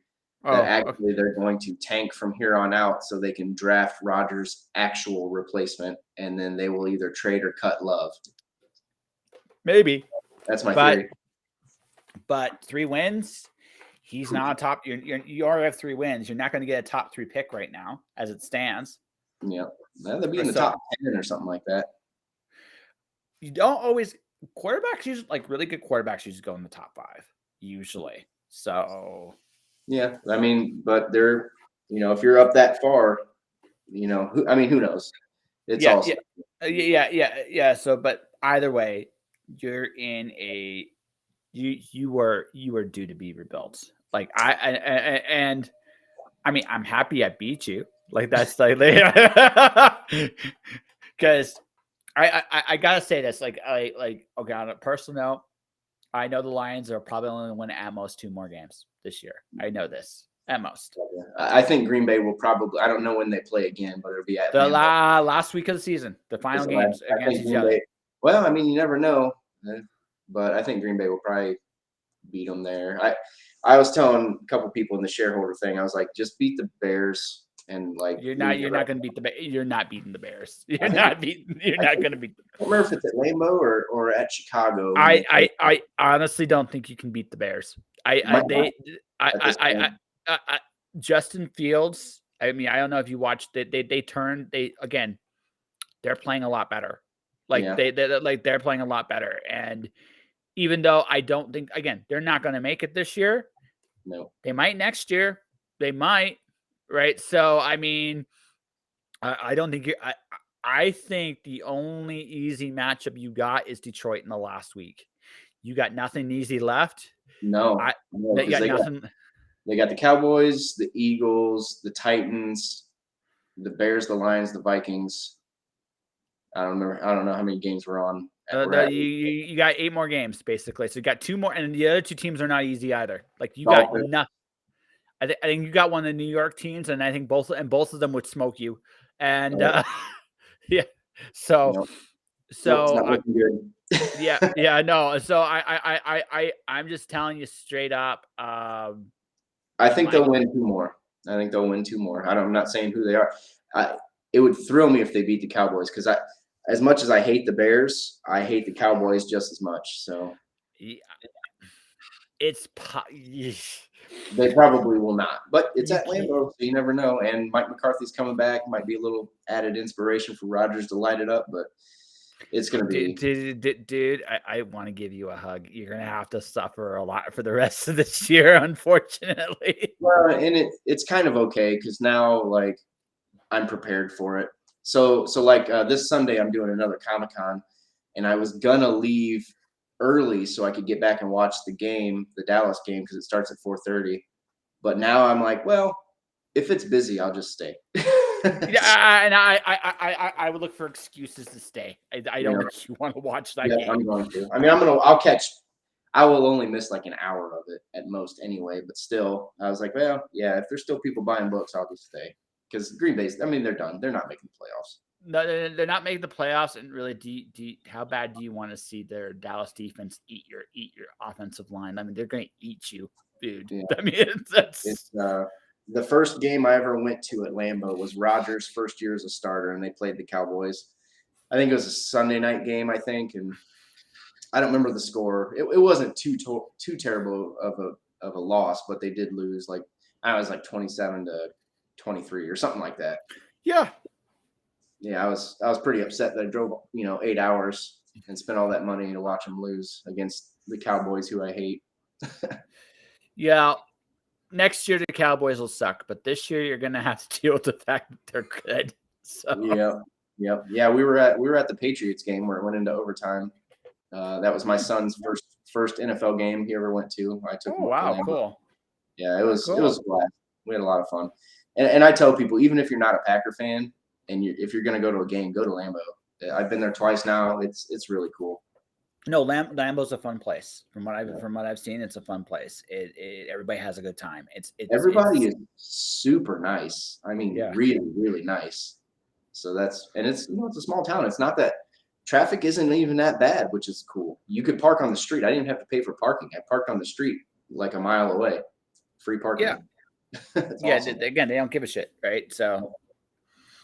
that actually they're going to tank from here on out so they can draft Rodgers' actual replacement, and then they will either trade or cut Love. Maybe. That's my theory. But 3 wins, he's not a top. You already have 3 wins. You're not going to get a top 3 pick right now, as it stands. Yeah, they'll be in the top 10 or something like that. You don't always quarterbacks usually, like really good quarterbacks usually go in the top 5. usually. So Yeah, I mean, but they're, if you're up that far, who knows? It's yeah, all yeah, yeah. So, but either way, you're in a you were due to be rebuilt. Like and I mean, I'm happy I beat you. Like that's like because I gotta say this. Like okay, on a personal note, I know the Lions are probably only going to win at most 2 more games this year. I know this at most. I think Green Bay will probably. I don't know when they play again, but it'll be at The Lambeau. last week of the season, the final So I games against think each Green other. Bay. Well, I mean, you never know, but I think Green Bay will probably beat them there. I was telling a couple people in the shareholder thing. I was like, just beat the Bears and like You're leave not. the You're not rest. going to beat the. You're not beating the Bears. I You're think not beating. You're I not think going to beat. I don't remember if it's at Lambeau or at Chicago when they play. I honestly don't think you can beat the Bears. You might not at this I, point. I Justin Fields. I mean, I don't know if you watched it. They turned. They again. They're playing a lot better. Like Yeah, they're playing a lot better. And even though I don't think again they're not going to make it this year, no, they might next year. They might, right? So I mean, I don't think I think the only easy matchup you got is Detroit in the last week. You got nothing easy left. no, I no, You because got nothing. they got the Cowboys, the Eagles, the Titans, the Bears, the Lions, the Vikings. I don't remember. I don't know how many games we're on. We're at You got 8 more games basically. So you got 2 more, and the other 2 teams are not easy either. Like you got Dolphins. nothing. I think you got one of the New York teams, and I think both of them would smoke you. And No, yeah, so no, nope, it's so not looking yeah, good. yeah, no. So I'm just telling you straight up. I think My they'll win two more. I think they'll win two more. I'm not saying who they are. It would thrill me if they beat the Cowboys because as much as I hate the Bears, I hate the Cowboys just as much. So Yeah, it's they probably will not. But it's you at can't, Lambeau, so you never know. And Mike McCarthy's coming back. Might be a little added inspiration for Rodgers to light it up, but it's going to be. dude. I want to give you a hug. You're gonna have to suffer a lot for the rest of this year, unfortunately. Well, and it's kind of okay because now like I'm prepared for it. So like this Sunday I'm doing another Comic Con, and I was gonna leave early so I could get back and watch the game, the Dallas game, because it starts at 4:30. But now I'm like, well, if it's busy, I'll just stay. Yeah, and I would look for excuses to stay. I you don't know, think you want to watch that yeah, I'm game. going to. I mean, I'll catch. I will only miss like an hour of it at most anyway. But still, I was like, well, yeah, if there's still people buying books, I'll just stay. Because Green Bay's, I mean, they're done. They're not making the playoffs. No, they're not making the playoffs. And really, how bad do you want to see their Dallas defense eat your offensive line? I mean, they're going to eat you, dude. Yeah. I mean, that's It's the first game I ever went to at Lambeau was Rodgers' first year as a starter, and they played the Cowboys. I think it was a Sunday night game, I think, and I don't remember the score. It wasn't too terrible of a loss, but they did lose. Like I was like 27-23 or something like that. yeah. Yeah, I was pretty upset that I drove 8 hours and spent all that money to watch them lose against the Cowboys, who I hate. Yeah, next year the Cowboys will suck, but this year you're gonna have to deal with the fact that they're good. So Yeah, yep, yeah. We were at the Patriots game where it went into overtime. That was my son's first NFL game he ever went to. I took oh him up to wow, Lambeau. cool. Yeah, it was Cool. a blast. We had a lot of fun. And I tell people, even if you're not a Packer fan and if you're going to go to a game, go to Lambeau. I've been there twice now. It's really cool. No, Lambeau's a fun place. Yeah. From what I've seen, it's a fun place. Everybody has a good time. Everybody is super nice. I mean, Yeah. really, really nice. So it's a small town. It's not that traffic isn't even that bad, which is cool. You could park on the street. I didn't even have to pay for parking. I parked on the street like a mile away. Free parking. Yeah. It's Yeah. awesome. Again, they don't give a shit, right? So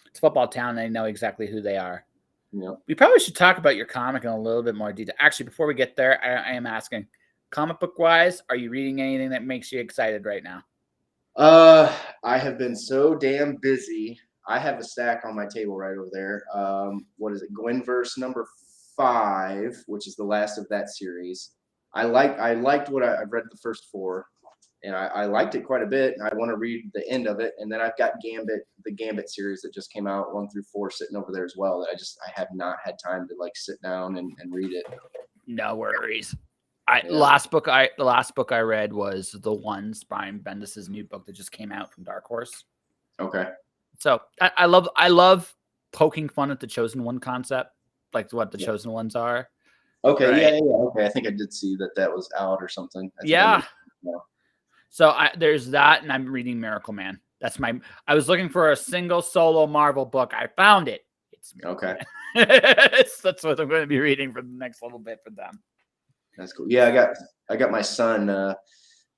it's football town. They know exactly who they are. Yeah. We probably should talk about your comic in a little bit more detail. Actually, before we get there, I am asking, comic book wise, are you reading anything that makes you excited right now? I have been so damn busy. I have a stack on my table right over there. What is it? Gwenverse number 5, which is the last of that series. I liked what I've read the first 4, and I liked it quite a bit. I want to read the end of it, and then I've got the Gambit series that just came out 1 through 4 sitting over there as well. That I have not had time to like sit down and read it. No worries. The last book I read was The Ones, Brian Bendis's new book that just came out from Dark Horse. Okay. So I love poking fun at the Chosen One concept, like what the Chosen Ones are. Okay. Right? Yeah. Okay. I think I did see that was out or something. So there's that, and I'm reading Miracle Man. I was looking for a single solo Marvel book. I found it. It's Miracle okay. Man. That's what I'm going to be reading for the next little bit for them. That's cool. Yeah, I got my son.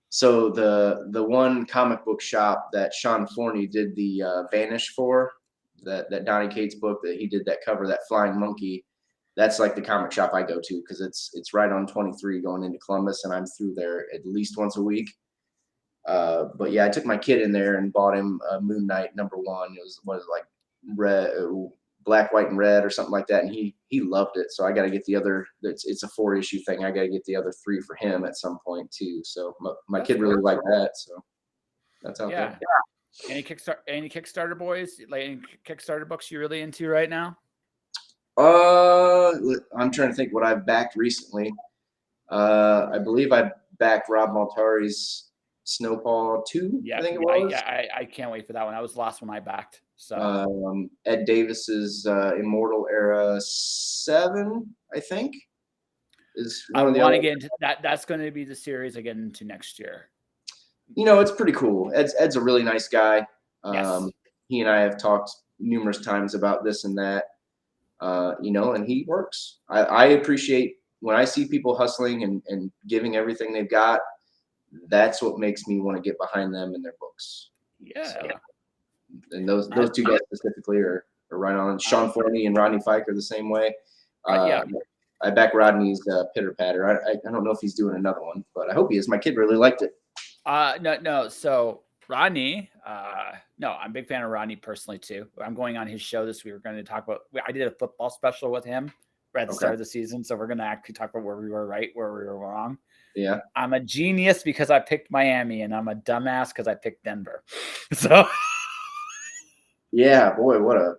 So the one comic book shop that Sean Forney did the Vanish for, that Donny Cates book that he did that cover, that Flying Monkey. That's like the comic shop I go to because it's right on 23 going into Columbus, and I'm through there at least once a week. But yeah, I took my kid in there and bought him Moon Knight #1. It was like red, black, white, and red or something like that, and he loved it. So I got to get the other. It's a 4-issue thing. I got to get the other 3 for him at some point too. So my kid really liked that. So that's out there. Yeah. Any Kickstarter boys? Like any Kickstarter books you really into right now? I'm trying to think what I've backed recently. I believe I backed Rob Maltari's Snowpaw 2. Yeah, I think it was. I can't wait for that one. That was the last one I backed. So Ed Davis's Immortal Era 7, I think, is one I of the. want to get into that. That's going to be the series I get into next year. It's pretty cool. Ed's a really nice guy. Yes. He and I have talked numerous times about this and that. And he works. I appreciate when I see people hustling and giving everything they've got. That's what makes me want to get behind them and their books. Yeah. So, and those 2 guys specifically are right on. Sean Forney and Rodney Fike are the same way. I back Rodney's Pitter Patter. I don't know if he's doing another one, but I hope he is. My kid really liked it. No. So Rodney, no, I'm a big fan of Rodney personally too. I'm going on his show this week. We're going to talk about. I did a football special with him right at the start of the season, so we're going to actually talk about where we were right, where we were wrong. Yeah, I'm a genius because I picked Miami, and I'm a dumbass because I picked Denver. So, yeah, boy, what a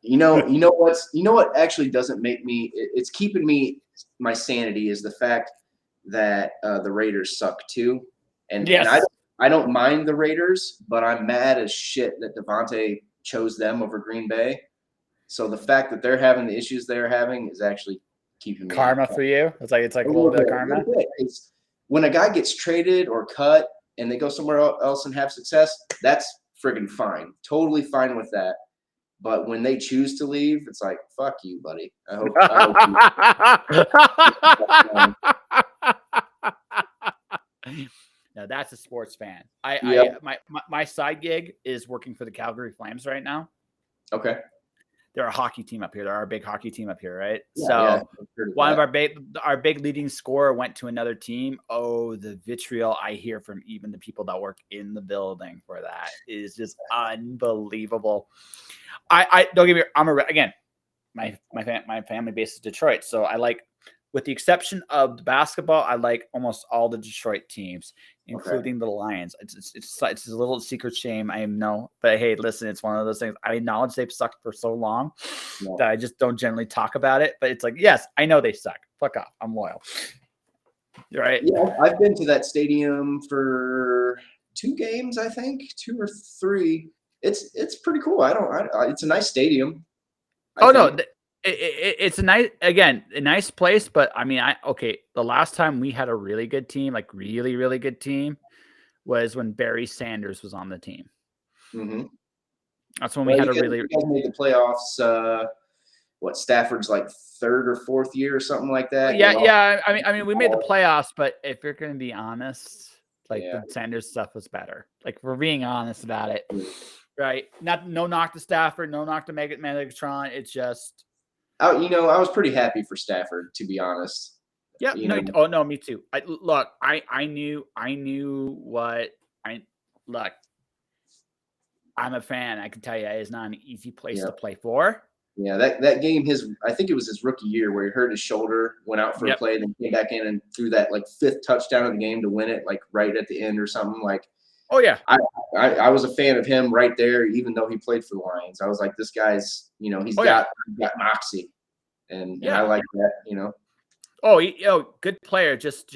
what actually doesn't make me. It's keeping me my sanity is the fact that the Raiders suck too, and I don't mind the Raiders, but I'm mad as shit that Devontae chose them over Green Bay. So the fact that they're having the issues they're having is actually keeping me karma for you. It's like a little bit of karma. It's when a guy gets traded or cut and they go somewhere else and have success, that's friggin' fine. Totally fine with that. But when they choose to leave, it's like, fuck you, buddy. I hope Now that's a sports fan. My side gig is working for the Calgary Flames right now. Okay. They're a hockey team up here. They're our big hockey team up here, right? One of our big leading scorer went to another team. Oh, the vitriol I hear from even the people that work in the building for that is just unbelievable. I don't get me. My family base is Detroit, so I like, with the exception of the basketball, I like almost all the Detroit teams, including the Lions. It's a little secret shame, I know, but hey, listen, it's one of those things. I acknowledge they've sucked for so long that I just don't generally talk about it. But it's like, yes, I know they suck. Fuck off. I'm loyal. Right? Yeah, I've been to that stadium for 2 games, I think, 2 or 3. It's pretty cool. It's a nice stadium. It's a nice place, but I mean, the last time we had a really good team, like really, really good team, was when Barry Sanders was on the team. Mm-hmm. That's when we had a really. You guys made the playoffs. Stafford's like 3rd or 4th year or something like that. Yeah. I mean, we made the playoffs, but if you're going to be honest, the Sanders stuff was better. Like, we're being honest about it, right? No knock to Stafford, no knock to Megatron. It's just. I was pretty happy for Stafford, to be honest. Yeah. No, me too. I knew what look. I'm a fan. I can tell you, it is not an easy place to play for. Yeah, that game, I think it was his rookie year where he hurt his shoulder, went out for a Yep. play, then came back in and threw that like 5th touchdown of the game to win it, like right at the end or something. Like Oh yeah. I was a fan of him right there, even though he played for the Lions. I was like, this guy's, he's Oh yeah. got moxie, and I Yeah. like that. Oh, good player. Just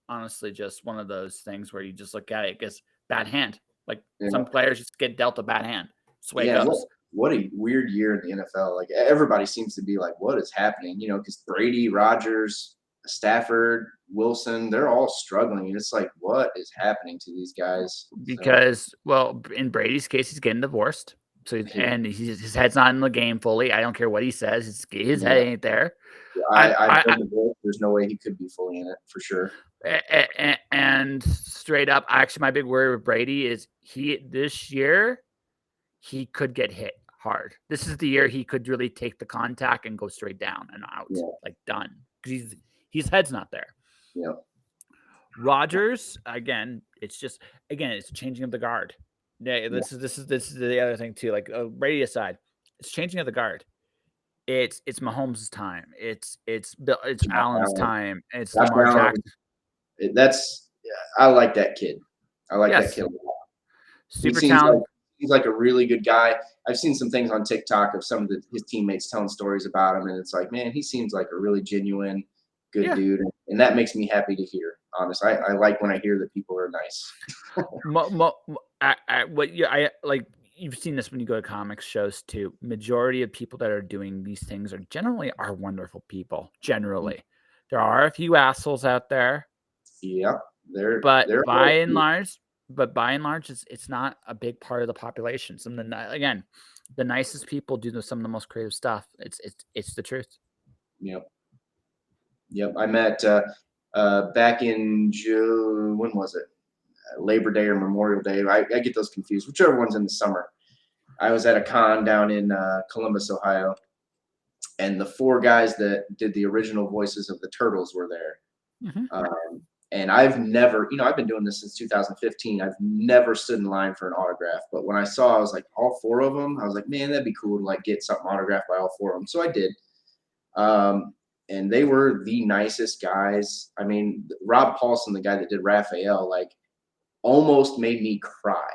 honestly, just one of those things where you just look at it, guess bad hand. Like Yeah, some players just get dealt a bad hand. That's the way it yeah. goes. What a weird year in the NFL. Like everybody seems to be like, what is happening? Because Brady, Rodgers, Stafford, Wilson, they're all struggling. And it's like, what is happening to these guys? So Because, well, in Brady's case, he's getting divorced. So yeah, his head's not in the game fully. I don't care what he says. His head yeah. ain't there. I've I, heard the voice. There's no way he could be fully in it for sure. and straight up, actually, my big worry with Brady is this year he could get hit hard. This is the year he could really take the contact and go straight down and out, Yeah, like done. Because his head's not there. yeah, Rodgers, again, it's changing of the guard. Yeah, yeah. this is the other thing too. Like Brady aside, it's changing of the guard. It's Mahomes' time. It's Josh Allen's Allen. time. It's Josh Lamar Allen. Jackson. I like that kid. I like that Yes, kid a lot. He super seems like talent. he's like a really good guy. I've seen some things on TikTok of some of his teammates telling stories about him, and it's like, man, he seems like a really genuine, good Yeah, dude, and that makes me happy to hear. Honestly, I like when I hear that people are nice. I like. You've seen this when you go to comics shows too. Majority of people that are doing these things are generally wonderful people. Generally, there are a few assholes out there, Yeah, they're but they're by and large, it's not a big part of the population. Again, the nicest people do some of the most creative stuff. It's the truth. Yep, yep. I met back in June. When was it? Labor Day or Memorial Day. I get those confused. Whichever one's in the summer. I was at a con down in Columbus, Ohio, and the 4 guys that did the original voices of the Turtles were there. Mm-hmm. And I've never, I've been doing this since 2015. I've never stood in line for an autograph. But when I saw, I was like, all 4 of them, I was like, man, that'd be cool to like get something autographed by all 4 of them. So I did. And they were the nicest guys. I mean, Rob Paulson, the guy that did Raphael, like almost made me cry.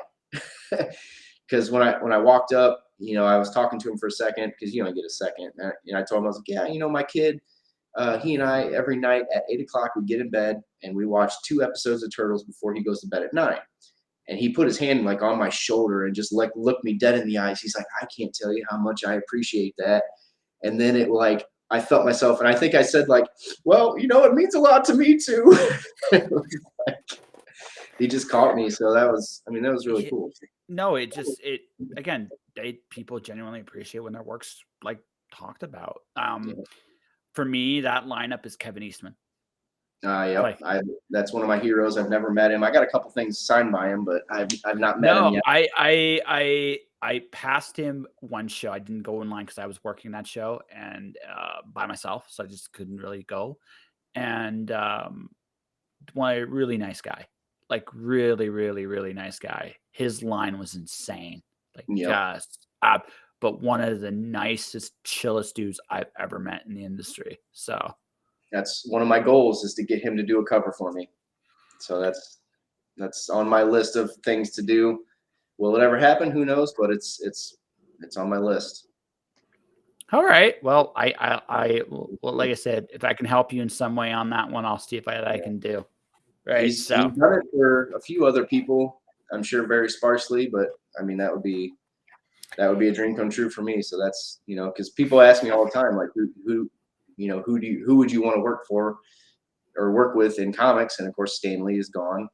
Because when I walked up, I was talking to him for a second because I get a second, and I told him, I was like, yeah, my kid, he and I every night at 8:00 we get in bed and we watch 2 episodes of Turtles before he goes to bed at 9. And he put his hand like on my shoulder and just like looked me dead in the eyes. He's like, I can't tell you how much I appreciate that. And then it like I felt myself, and I think I said like, well, it means a lot to me too. He just caught me, so that was really cool. No, again, people genuinely appreciate when their work's like talked about. Yeah. For me, that lineup is Kevin Eastman. Yep. That's one of my heroes. I've never met him. I got a couple things signed by him, but I've not met him yet. I passed him one show. I didn't go in line because I was working that show and by myself, so I just couldn't really go. And one really nice guy, like really, really, really nice guy. His line was insane, like Yep. just but one of the nicest, chillest dudes I've ever met in the industry. So That's one of my goals is to get him to do a cover for me. So that's on my list of things to do. Will it ever happen? Who knows? But it's on my list. all right. Well, like I said, if I can help you in some way on that one, I'll see if I can do. Right. He's done it for a few other people. I'm sure very sparsely, but I mean that would be a dream come true for me. So that's because people ask me all the time like who would you want to work for or work with in comics? And of course, Stan Lee is gone.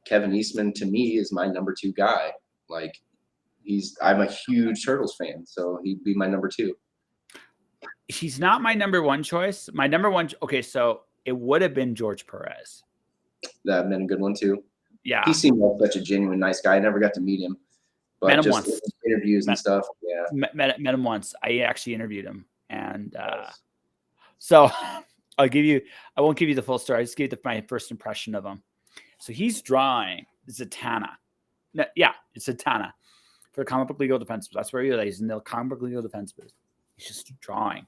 Kevin Eastman to me is my number 2 guy. Like I'm a huge Turtles fan, so he'd be my number 2. He's not my number 1 choice. My number 1. Okay, so it would have been George Perez. That'd been a good one too. Yeah, he seemed like such a genuine, nice guy. I never got to meet him, but met him just once. Interviews and stuff. Yeah, met him once. I actually interviewed him, and so I won't give you the full story. I just gave my first impression of him. So he's drawing Zatanna. No, yeah, it's Zatanna. for the comic book legal defense. That's where he's in the comic book legal defense booth. He's just drawing,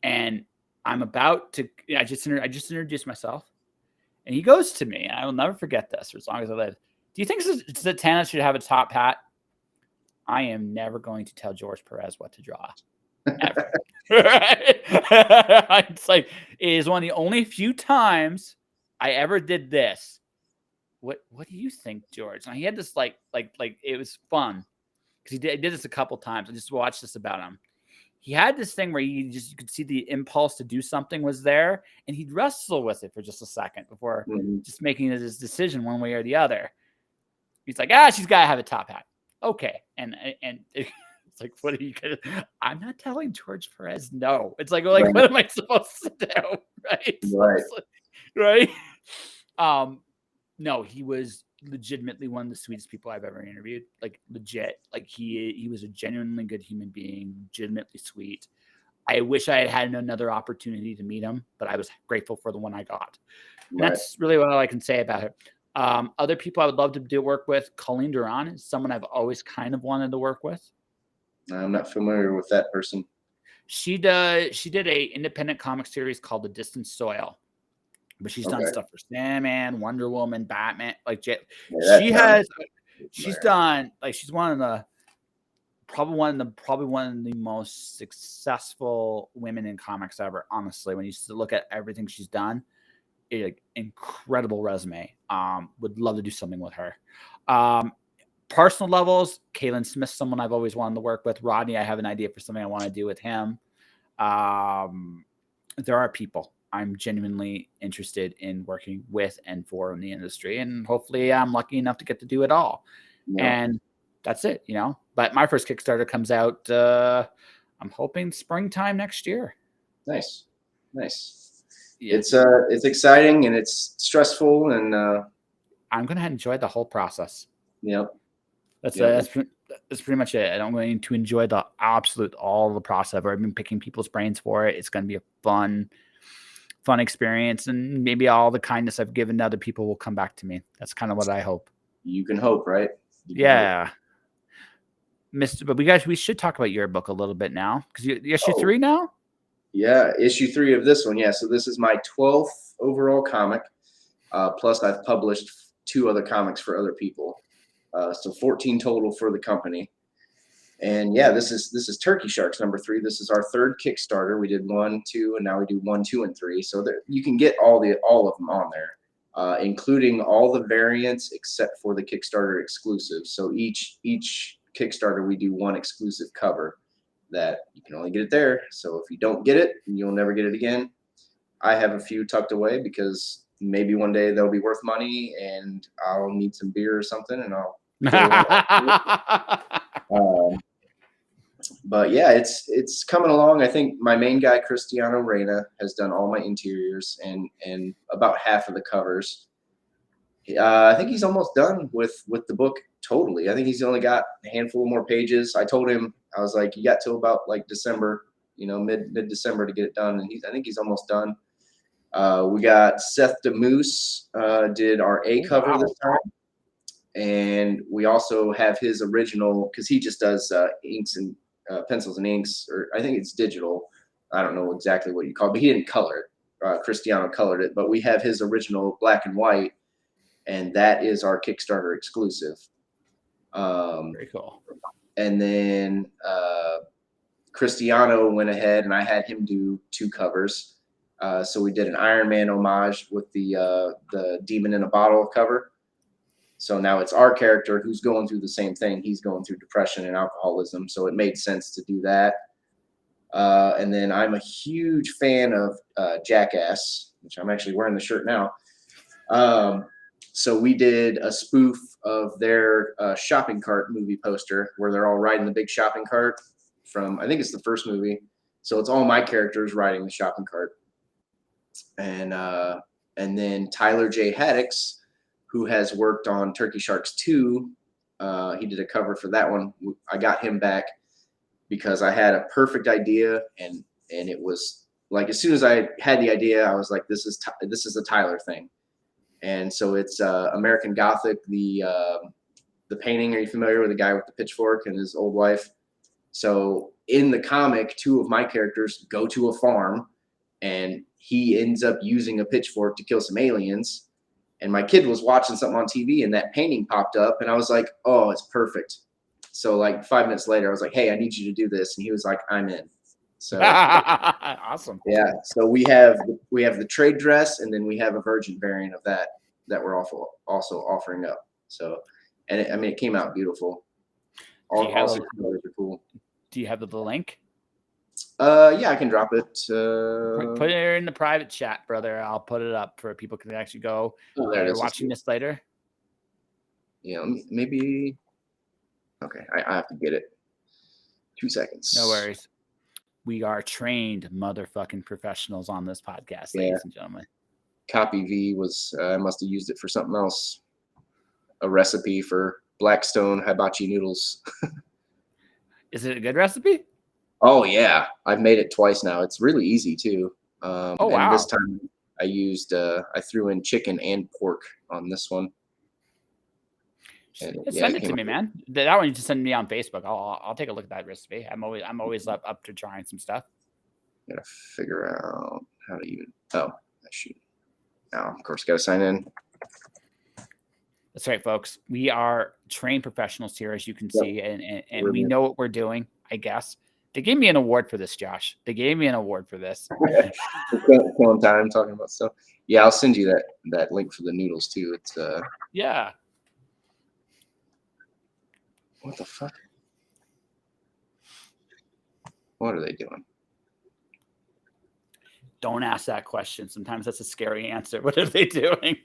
and I'm about to. I just introduced myself, and he goes to me, and I will never forget this for as long as I live. Do you think Zatanna should have a top hat? I am never going to tell George Perez what to draw. Ever. It's like, it is one of the only few times I ever did this. What do you think, George? And he had this like it was fun because he did this a couple times. I just watched this about him. He had this thing where you could see the impulse to do something was there, and he'd wrestle with it for just a second before just making his decision one way or the other. He's like, she's got to have a top hat. Okay. And it's like, what are you going to, I'm not telling George Perez no. It's like, what am I supposed to do? Right. No, he was legitimately one of the sweetest people I've ever interviewed. Like legit. Like he was a genuinely good human being, legitimately sweet. I wish I had another opportunity to meet him, but I was grateful for the one I got. And that's really what I can say about it. Other people I would love to work with, Colleen Duran is someone I've always kind of wanted to work with. I'm not familiar with that person. She did a independent comic series called The Distant Soil, but she's done stuff for Sandman, Wonder Woman, Batman. Like she's done like she's one of the probably one of the most successful women in comics ever. Honestly, when you look at everything she's done. Incredible resume. Would love to do something with her. Personal levels, Kalen Smith, someone I've always wanted to work with. Rodney, I have an idea for something I want to do with him. There are people I'm genuinely interested in working with and for in the industry, and hopefully I'm lucky enough to get to do it all. Yeah. And that's it, But my first Kickstarter comes out, I'm hoping springtime next year. Nice. Yeah. It's exciting and it's stressful, and I'm gonna enjoy the whole process. Yep. That's pretty much it. I'm going to enjoy all the process. I've been picking people's brains for it. It's going to be a fun experience, and maybe all the kindness I've given to other people will come back to me. That's kind of what I hope. You can hope, right? Yeah. But we should talk about your book a little bit now, because you're issue 3 now. Yeah, issue 3 of this one. Yeah, so this is my 12th overall comic. Plus, I've published 2 other comics for other people. So 14 total for the company. And yeah, this is Turkey Sharks number 3. This is our 3rd Kickstarter. We did 1, 2, and now we do 1, 2, and 3. So there, you can get all of them on there, including all the variants except for the Kickstarter exclusives. So each Kickstarter we do one exclusive cover that you can only get it there. So if you don't get it, you'll never get it again. I have a few tucked away because maybe one day they'll be worth money and I'll need some beer or something, and I'll but yeah, it's coming along. I think my main guy, Cristiano Reyna, has done all my interiors and about half of the covers. I think he's almost done with the book totally. I think he's only got a handful more pages. I told him, I was like, you got till about like December, mid-December to get it done. And I think he's almost done. We got Seth DeMoose did our A cover this time. And we also have his original, because he just does inks and pencils and inks, or I think it's digital. I don't know exactly what you call it, but he didn't color it. Cristiano colored it, but we have his original black and white, and that is our Kickstarter exclusive. Very cool. And then Cristiano went ahead, and I had him do 2 covers. So we did an Iron Man homage with the Demon in a Bottle cover. So now it's our character who's going through the same thing. He's going through depression and alcoholism, so it made sense to do that. And then I'm a huge fan of Jackass, which I'm actually wearing the shirt now. So we did a spoof of their shopping cart movie poster where they're all riding the big shopping cart from, I think it's the first movie. So it's all my characters riding the shopping cart. And then Tyler J. Haddix, who has worked on Turkey Sharks 2. He did a cover for that one. I got him back because I had a perfect idea, and it was like, as soon as I had the idea, I was like, this is a Tyler thing. And so it's American Gothic, the the painting. Are you familiar with the guy with the pitchfork and his old wife? So in the comic, 2 of my characters go to a farm, and he ends up using a pitchfork to kill some aliens. And my kid was watching something on TV, and that painting popped up, and I was like, oh, it's perfect. So like 5 minutes later, I was like, hey, I need you to do this. And he was like, I'm in. So Awesome. yeah. So we have the trade dress, and then we have a virgin variant of that we're also offering up. So, and it came out beautiful. All colors are cool. Do you have the link? Yeah, I can drop it. Put it in the private chat, brother. I'll put it up for people can actually go. They're watching this later. Yeah, maybe. Okay, I have to get it. 2 seconds. No worries. We are trained motherfucking professionals on this podcast, ladies and gentlemen. Copy V was I must have used it for something else. A recipe for Blackstone hibachi noodles. Is it a good recipe? Oh yeah, I've made it twice now. It's really easy too. Oh wow! And this time I used I threw in chicken and pork on this one. And, send it to me, man. That one you just send me on Facebook. I'll take a look at that recipe. I'm always up to trying some stuff. Gotta figure out how to even. Oh, I shoot. Now, of course, gotta sign in. That's right, folks. We are trained professionals here, as you can see, and we know what we're doing. I guess they gave me an award for this, Josh. They gave me an award for this. Killing time talking about stuff. Yeah, I'll send you that link for the noodles too. It's yeah. What the fuck? What are they doing? Don't ask that question. Sometimes that's a scary answer. What are they doing?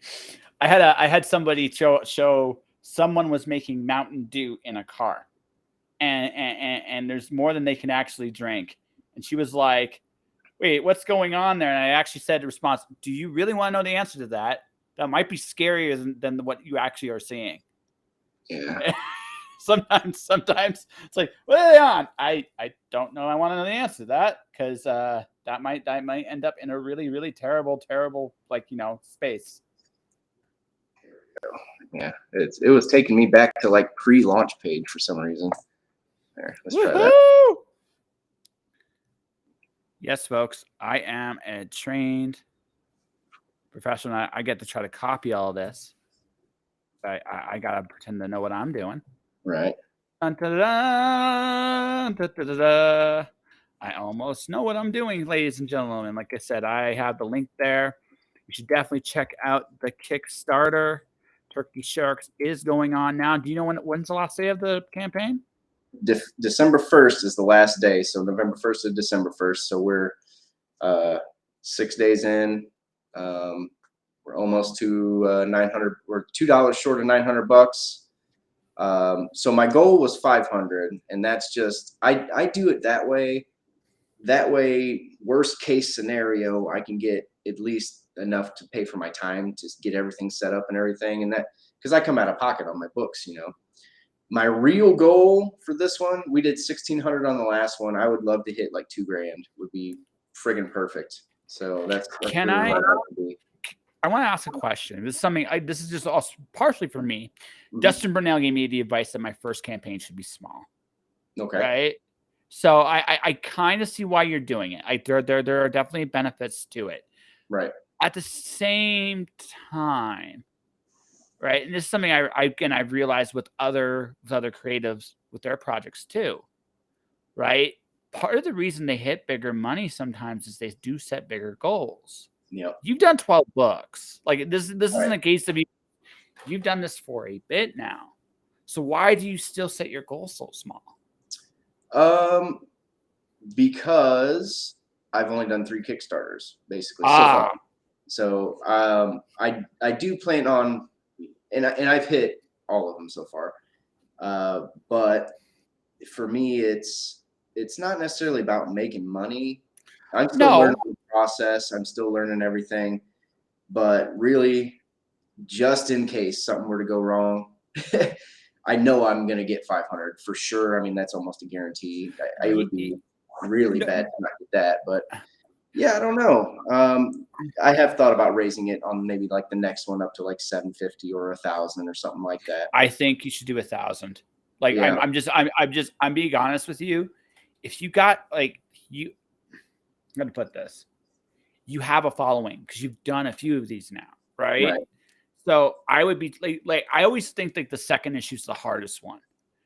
I had somebody show someone was making Mountain Dew in a car, and there's more than they can actually drink. And she was like, "Wait, what's going on there?" And I actually said in response, "Do you really want to know the answer to that? That might be scarier than what you actually are seeing." Yeah. Sometimes it's like, what are they on? I don't know. I want to know the answer to that because that might end up in a really, really terrible, space. Yeah, it was taking me back to like pre-launch page for some reason. There, let's try that. Yes, folks, I am a trained professional. I get to try to copy all of this. I gotta pretend to know what I'm doing. Right. I almost know what I'm doing, ladies and gentlemen. Like I said, I have the link there. You should definitely check out the Kickstarter. Turkey Sharks is going on now. Do you know when's the last day of the campaign? December 1st is the last day. So November 1st to December 1st. So we're 6 days in. We're almost to 900. We're $2 short of $900. So my goal was 500, and that's just I do it that way. That way, worst case scenario, I can get at least enough to pay for my time to get everything set up and everything, and that because I come out of pocket on my books, My real goal for this one, we did 1,600 on the last one. I would love to hit like $2,000. Would be friggin' perfect. So that's can really I? I'd like to be. I want to ask a question. This is something. This is just also partially for me. Mm-hmm. Dustin Burnell gave me the advice that my first campaign should be small. Okay. Right. So I kind of see why you're doing it. There are definitely benefits to it. Right. At the same time, right, and this is something I've realized with other creatives with their projects too. Right. Part of the reason they hit bigger money sometimes is they do set bigger goals. Yeah, you've done 12 books. Like this isn't a case of you've done this for a bit now. So why do you still set your goals so small? Because I've only done 3 Kickstarters basically so far. So I do plan on, and I've hit all of them so far. But for me, it's not necessarily about making money. I'm still learning the process. I'm still learning everything. But really, just in case something were to go wrong, I know I'm going to get 500 for sure. I mean, that's almost a guarantee. I would be really bad to not get that. But Yeah, I don't know. I have thought about raising it on maybe like the next one up to like 750 or 1,000 or something like that. I think you should do 1,000. Like Yeah. I'm being honest with you. If you got like you, I'm gonna put this. You have a following because you've done a few of these now, right? Right. So I would be like I always think like the second issue is the hardest one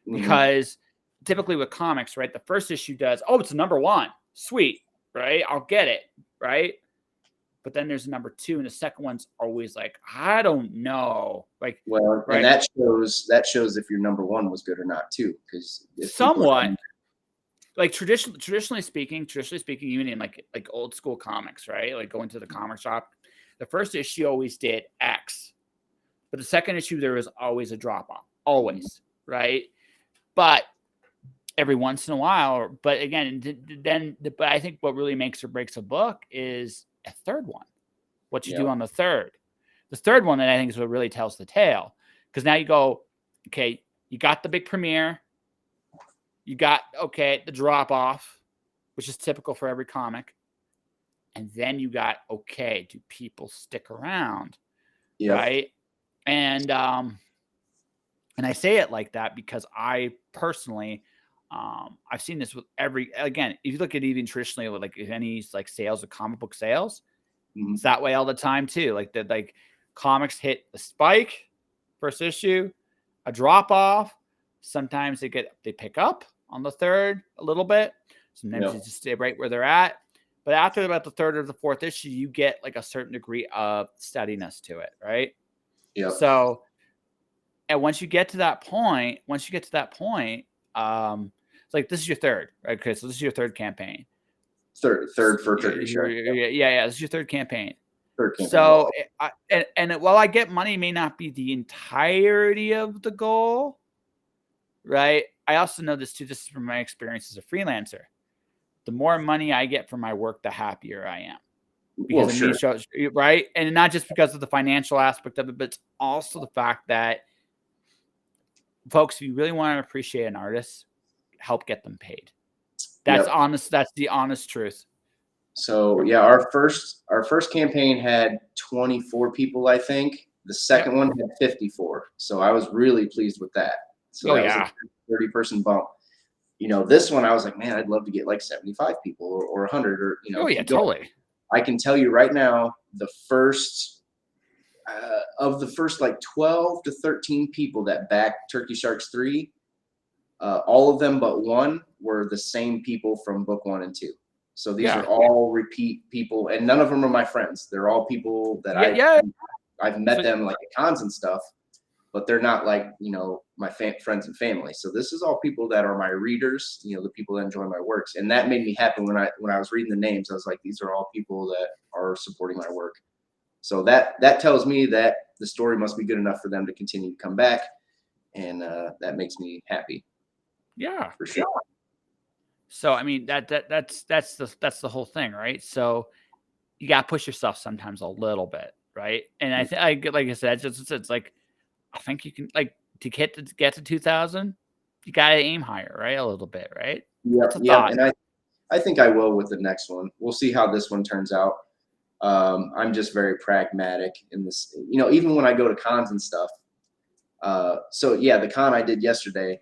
Hmm. because typically with comics, right? The first issue does, oh, it's a number one, sweet, right? I'll get it, right? But then there's a number two, and the second one's always like, I don't know, like, Well, and right? that shows if your number one was good or not too, because if people are Somewhat coming, like traditionally speaking, even in like old school comics, right? Like going to the comic shop, the first issue always did X, but the second issue there was always a drop off, always, right? But every once in a while, but again, but I think what really makes or breaks a book is a third one. What you yeah, do on the third one that I think is what really tells the tale, because now you go, okay, you got the big premiere, you got the drop off, which is typical for every comic. And then you got, okay, do people stick around? yep, Right. And I say it like that because I personally I've seen this with again, if you look at even traditionally with like any like sales of comic book sales, hmm, it's that way all the time too. Like comics hit a spike, first issue, a drop off. Sometimes they pick up on the third a little bit. Sometimes they yep, just stay right where they're at. But after about the third or the fourth issue, you get like a certain degree of steadiness to it, right? yep. So, and it's like this is your third, right? Okay, so this is your third campaign. Third for Turkey Yeah, Shark. Yeah, yeah, this is your third campaign. third campaign. So, while I get money may not be the entirety of the goal, right? I also know this too. This is from my experience as a freelancer. The more money I get for my work, the happier I am because Well, it means sure. shows, right? And not just because of the financial aspect of it, but it's also the fact that folks, if you really want to appreciate an artist, help get them paid. That's Yep. honest. That's the honest truth. So yeah, our first campaign had 24 people, I think. The Yep. second one had 54. So I was really pleased with that. So Oh that was a yeah. 30-person bump. This one I was like, man, I'd love to get like 75 people or 100 or Oh yeah. keep going. Totally. I can tell you right now, of the first like 12 to 13 people that backed Turkey Sharks 3, all of them but one were the same people from book 1 and 2. So these are Yeah. all repeat people, and none of them are my friends. They're all people that Yeah. I've Yeah. I've met So them like at cons and stuff, but they're not like my friends and family. So this is all people that are my readers, the people that enjoy my works, and that made me happy when I was reading the names. I was like, these are all people that are supporting my work. So that tells me that the story must be good enough for them to continue to come back, and that makes me happy yeah. for sure. So I mean that's the whole thing, right? So you got to push yourself sometimes a little bit, right? And I think I get like I said, it's like I think you can like to get to 2,000, you got to aim higher, right? A little bit, right? Yep, That's a yep. thought. And I think I will with the next one. We'll see how this one turns out. I'm just very pragmatic in this. Even when I go to cons and stuff. So yeah, the con I did yesterday.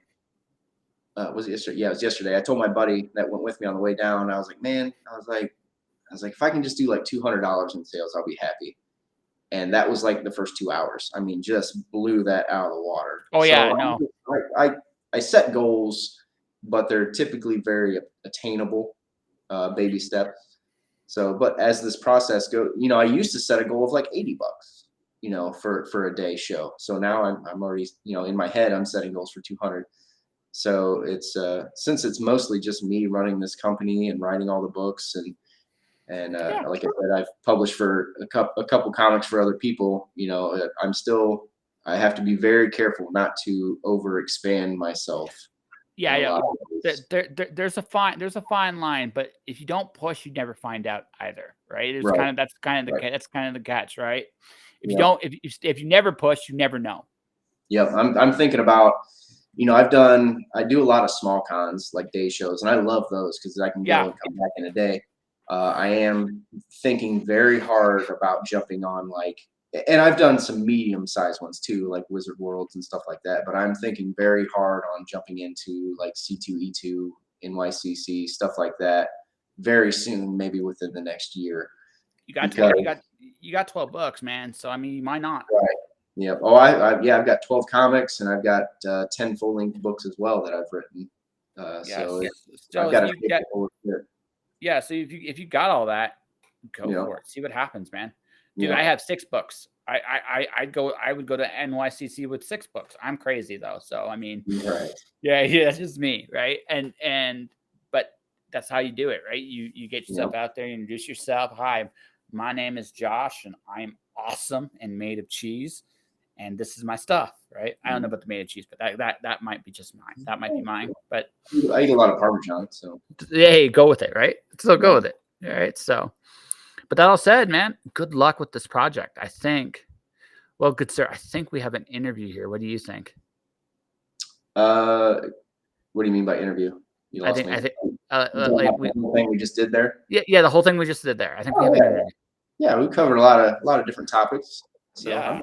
Was it yesterday? Yeah, it was yesterday. I told my buddy that went with me on the way down. I was like, man, I was like, if I can just do like $200 in sales, I'll be happy. And that was like the first 2 hours. I mean, just blew that out of the water. Oh yeah, So no. I set goals, but they're typically very attainable, baby steps. So, but as this process go, I used to set a goal of like $80, for a day show. So now I'm already, in my head, I'm setting goals for 200. So it's since it's mostly just me running this company and writing all the books and Yeah. like I said, I've published for a couple comics for other people. I have to be very careful not to overexpand myself in Yeah, a yeah. lot of ways. There's a fine line, but if you don't push, you never find out either, right? Right, right. That's kind of the catch, right? If you Yep, don't, if you never push, you never know. yep. I'm thinking about, I do a lot of small cons like day shows, and I love those because I can go Yeah, and come back in a day. I am thinking very hard about jumping on and I've done some medium-sized ones too, like Wizard Worlds and stuff like that. But I'm thinking very hard on jumping into like C2E2, NYCC, stuff like that, very soon, maybe within the next year. You got 12. You got 12 books, man. So I mean, why not? Right. Yeah. Oh, I've got 12 comics, and I've got 10 full-length books as well that I've written. So I've got yeah. So if you got all that, go for it. See what happens, man. Dude, I have 6 books. I would go to NYCC with 6 books. I'm crazy though. So I mean, yeah, that's just me, right? But that's how you do it, right? You get yourself out there, you introduce yourself. Hi, my name is Josh, and I'm awesome and made of cheese, and this is my stuff, right? I don't know about the made of cheese, but that might be just mine. That might be mine. But I eat a lot of Parmesan, so hey, go with it, right? So go with it, all right? So, but that all said, man, good luck with this project. I think, well, good sir, I think we have an interview here. What do you think? What do you mean by interview? You lost me. I think the thing we just did there. Yeah, the whole thing we just did there. I think we have an interview. Yeah, we covered a lot of different topics. So yeah, I'm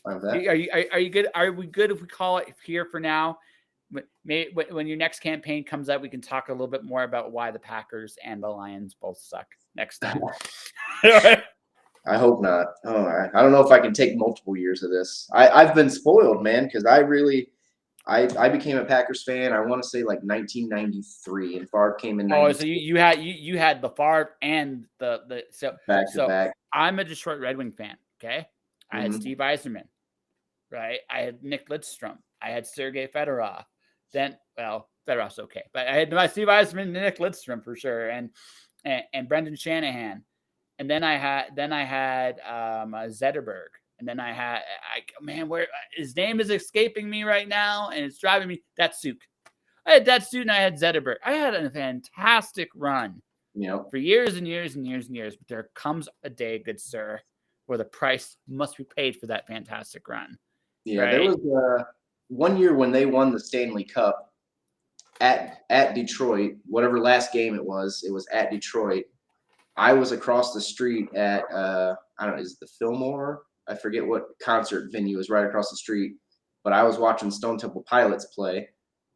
fine with that. Are you good? Are we good if we call it here for now? Maybe when your next campaign comes up, we can talk a little bit more about why the Packers and the Lions both suck next time. I hope not. Oh, I don't know if I can take multiple years of this. I've been spoiled, man, because I became a Packers fan. I want to say like 1993, and Favre came in. Oh, so you had the Favre and the back to back. I'm a Detroit Red Wing fan. Okay, I had Steve Yzerman, right? I had Nick Lidstrom. I had Sergei Fedorov. Then, well, Fedorov's okay, but I had my Steve Yzerman and Nick Lidstrom for sure, and Brendan Shanahan, and then I had Zetterberg. And then I had, where his name is escaping me right now, and it's driving me. Datsuk. I had Datsuk, and I had Zetterberg. I had a fantastic run for years and years and years and years. But there comes a day, good sir, where the price must be paid for that fantastic run. Yeah, right? There was one year when they won the Stanley Cup at Detroit. Whatever last game it was at Detroit. I was across the street at I don't know, is it the Fillmore? I forget what concert venue is right across the street, but I was watching Stone Temple Pilots play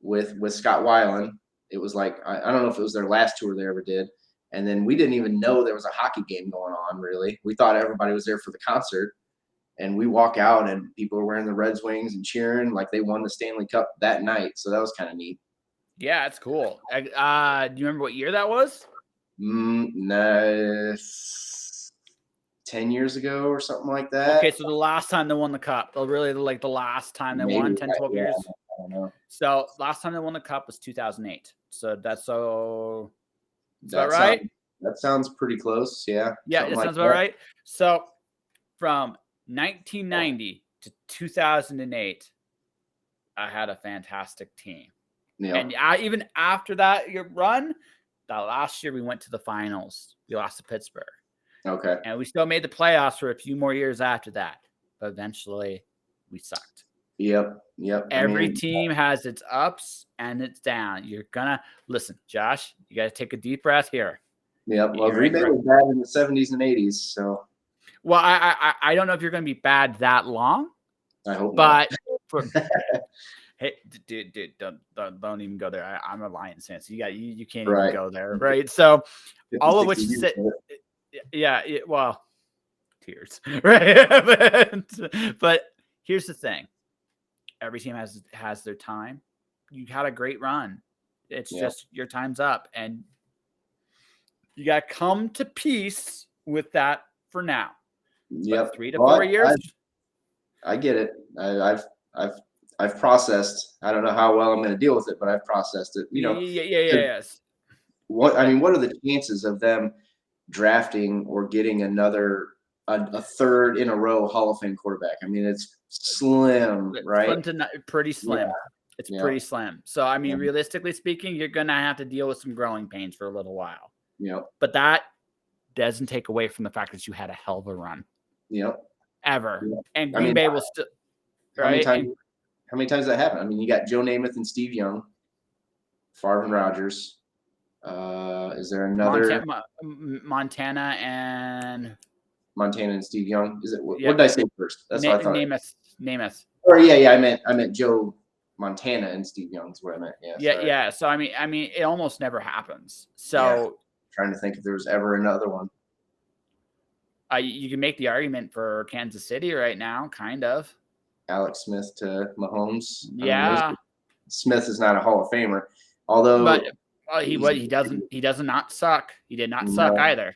with Scott Weiland. It was like, I don't know if it was their last tour they ever did. And then we didn't even know there was a hockey game going on, really. We thought everybody was there for the concert. And we walk out and people are wearing the Reds wings and cheering like they won the Stanley Cup that night. So that was kind of neat. Yeah, it's cool. Do you remember what year that was? No. 10 years ago or something like that. Okay, so the last time they won the cup, really like the last time they won, 10, 12 years. I don't know. So last time they won the cup was 2008. So that's right. That sounds pretty close. Yeah. Yeah, it sounds about right. So from 1990 to 2008, I had a fantastic team. Yeah. And even after that your run, that last year we went to the finals. We lost to Pittsburgh. Okay. And we still made the playoffs for a few more years after that. But eventually we sucked. Yep. Every team has its ups and its downs. You're gonna listen, Josh, you gotta take a deep breath here. Yep. Well, Green Bay was bad in the 70s and 80s. So well, I don't know if you're gonna be bad that long. I hope not. Hey, dude, don't even go there. I'm a Lions fan, so you can't even go there, right? So all of which is yeah, well, tears, right? but here's the thing: every team has their time. You had a great run. It's just your time's up, and you got to come to peace with that for now. Yep, 3 to 4 years. I get it. I've processed. I don't know how well I'm going to deal with it, but I've processed it. Yes. What are the chances of them drafting or getting a third in a row Hall of Fame quarterback? I mean, it's slim, right? Pretty slim. Yeah. It's pretty slim. So, I mean, realistically speaking, you're going to have to deal with some growing pains for a little while. Yeah. But that doesn't take away from the fact that you had a hell of a run. Yep. Ever. Yep. And Green Bay will still. Right? How many times that happened? I mean, you got Joe Namath and Steve Young, Favre and Rodgers. Is there another Montana and Montana and Steve Young? Is it what yeah, did I say first? That's what I thought. Namath. Or yeah, I meant Joe Montana and Steve Young is what I meant. Yeah, sorry. Yeah. So I mean, it almost never happens. So trying to think if there was ever another one. You can make the argument for Kansas City right now, kind of. Alex Smith to Mahomes. Yeah, Smith is not a Hall of Famer, although but he does not suck. He did not suck either.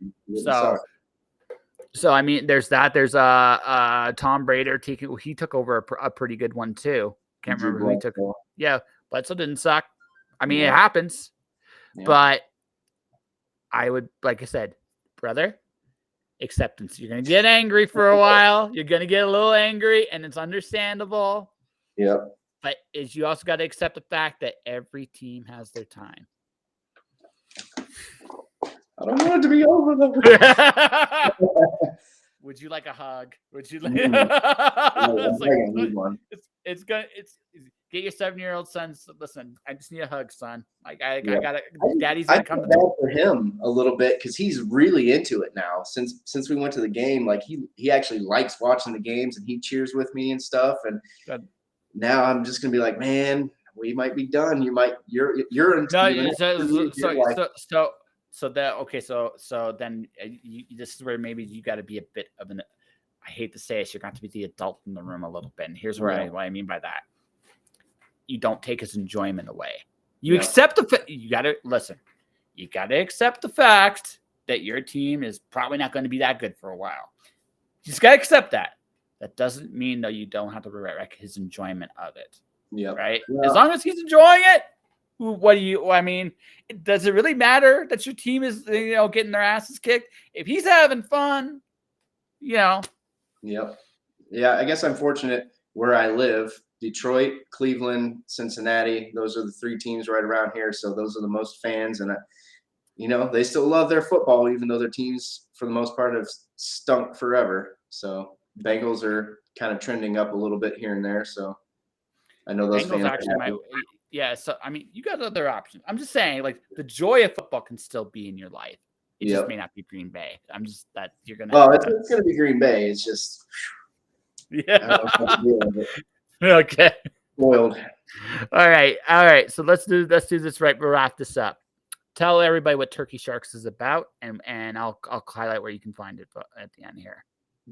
So I mean, there's that. There's Tom Brady he took over a pretty good one too. Can't remember who he took. Yeah, Bledsoe didn't suck. I mean, it happens, but I would, like I said, brother, acceptance. You're gonna get angry for a while. You're gonna get a little angry, and it's understandable. Yep. But you also got to accept the fact that every team has their time. I don't want it to be over though. Would you like a hug? Would you like? It's gonna. Get your 7-year-old son. Listen, I just need a hug, son. Like I gotta. Daddy's gonna come. I feel bad for him a little bit because he's really into it now. Since we went to the game, like he actually likes watching the games and he cheers with me and stuff. And now I'm just gonna be like, man, we might be done. You're into So then this is where maybe you got to be a bit of an. I hate to say it, you're going to have to be the adult in the room a little bit. And here's what I mean by that. You don't take his enjoyment away. You accept you got to listen. You got to accept the fact that your team is probably not going to be that good for a while. You just got to accept that. That doesn't mean though you don't have to wreck his enjoyment of it. Yeah. Right. Yeah. As long as he's enjoying it. I mean, does it really matter that your team is, getting their asses kicked? If he's having fun, Yep. Yeah, I guess I'm fortunate where I live. Detroit, Cleveland, Cincinnati. Those are the 3 teams right around here. So those are the most fans. And, they still love their football, even though their teams, for the most part, have stunk forever. So Bengals are kind of trending up a little bit here and there. So I know those Bengals fans actually yeah, so I mean, you got other options. I'm just saying, like, the joy of football can still be in your life. It just may not be Green Bay. I'm just that you're gonna. Well, it's gonna be Green Bay. It's just. Yeah. Okay. Spoiled. All right. So let's do this right. We'll wrap this up. Tell everybody what Turkey Sharks is about, and I'll highlight where you can find it at the end here.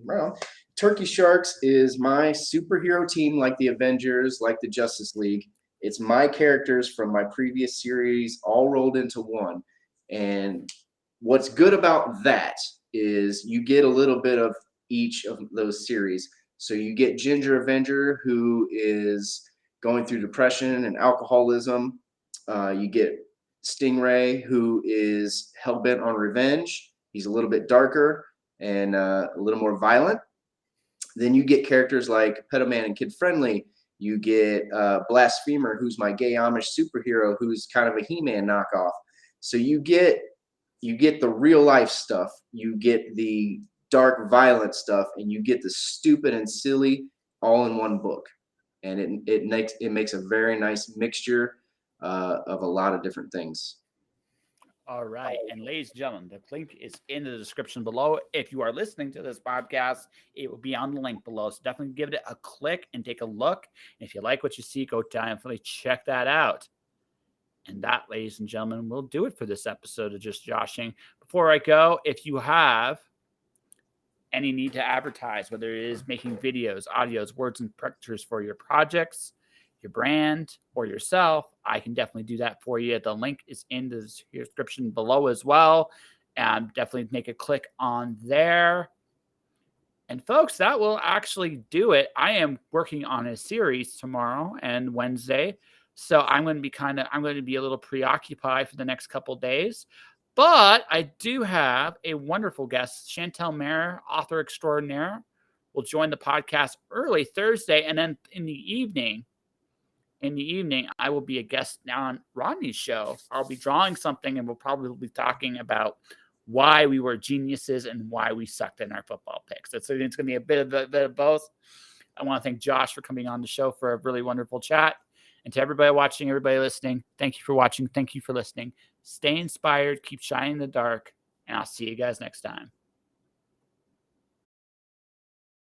Well, Turkey Sharks is my superhero team, like the Avengers, like the Justice League. It's my characters from my previous series all rolled into one. And what's good about that is you get a little bit of each of those series. So you get Ginger Avenger, who is going through depression and alcoholism. You get Stingray, who is hell-bent on revenge. He's a little bit darker and a little more violent. Then you get characters like Pedoman and Kid Friendly. You get Blasphemer, who's my gay Amish superhero, who's kind of a He-Man knockoff. So you get the real life stuff. You get the dark, violent stuff, and you get the stupid and silly all in one book. And it makes a very nice mixture of a lot of different things. All right. And ladies and gentlemen, the link is in the description below. If you are listening to this podcast, it will be on the link below. So definitely give it a click and take a look. And if you like what you see, go definitely check that out. And that, ladies and gentlemen, will do it for this episode of Just Joshing. Before I go, if you have any need to advertise, whether it is making videos, audios, words, and pictures for your projects, your brand, or yourself, I can definitely do that for you. The link is in the description below as well. And definitely make a click on there. And folks, that will actually do it. I am working on a series tomorrow and Wednesday. So I'm going to be a little preoccupied for the next couple days. But I do have a wonderful guest, Chantel Mayer, author extraordinaire, will join the podcast early Thursday. And then in the evening, I will be a guest now on Rodney's show. I'll be drawing something, and we'll probably be talking about why we were geniuses and why we sucked in our football picks. It's going to be a bit of both. I want to thank Josh for coming on the show for a really wonderful chat. And to everybody watching, everybody listening, thank you for watching. Thank you for listening. Stay inspired. Keep shining in the dark. And I'll see you guys next time.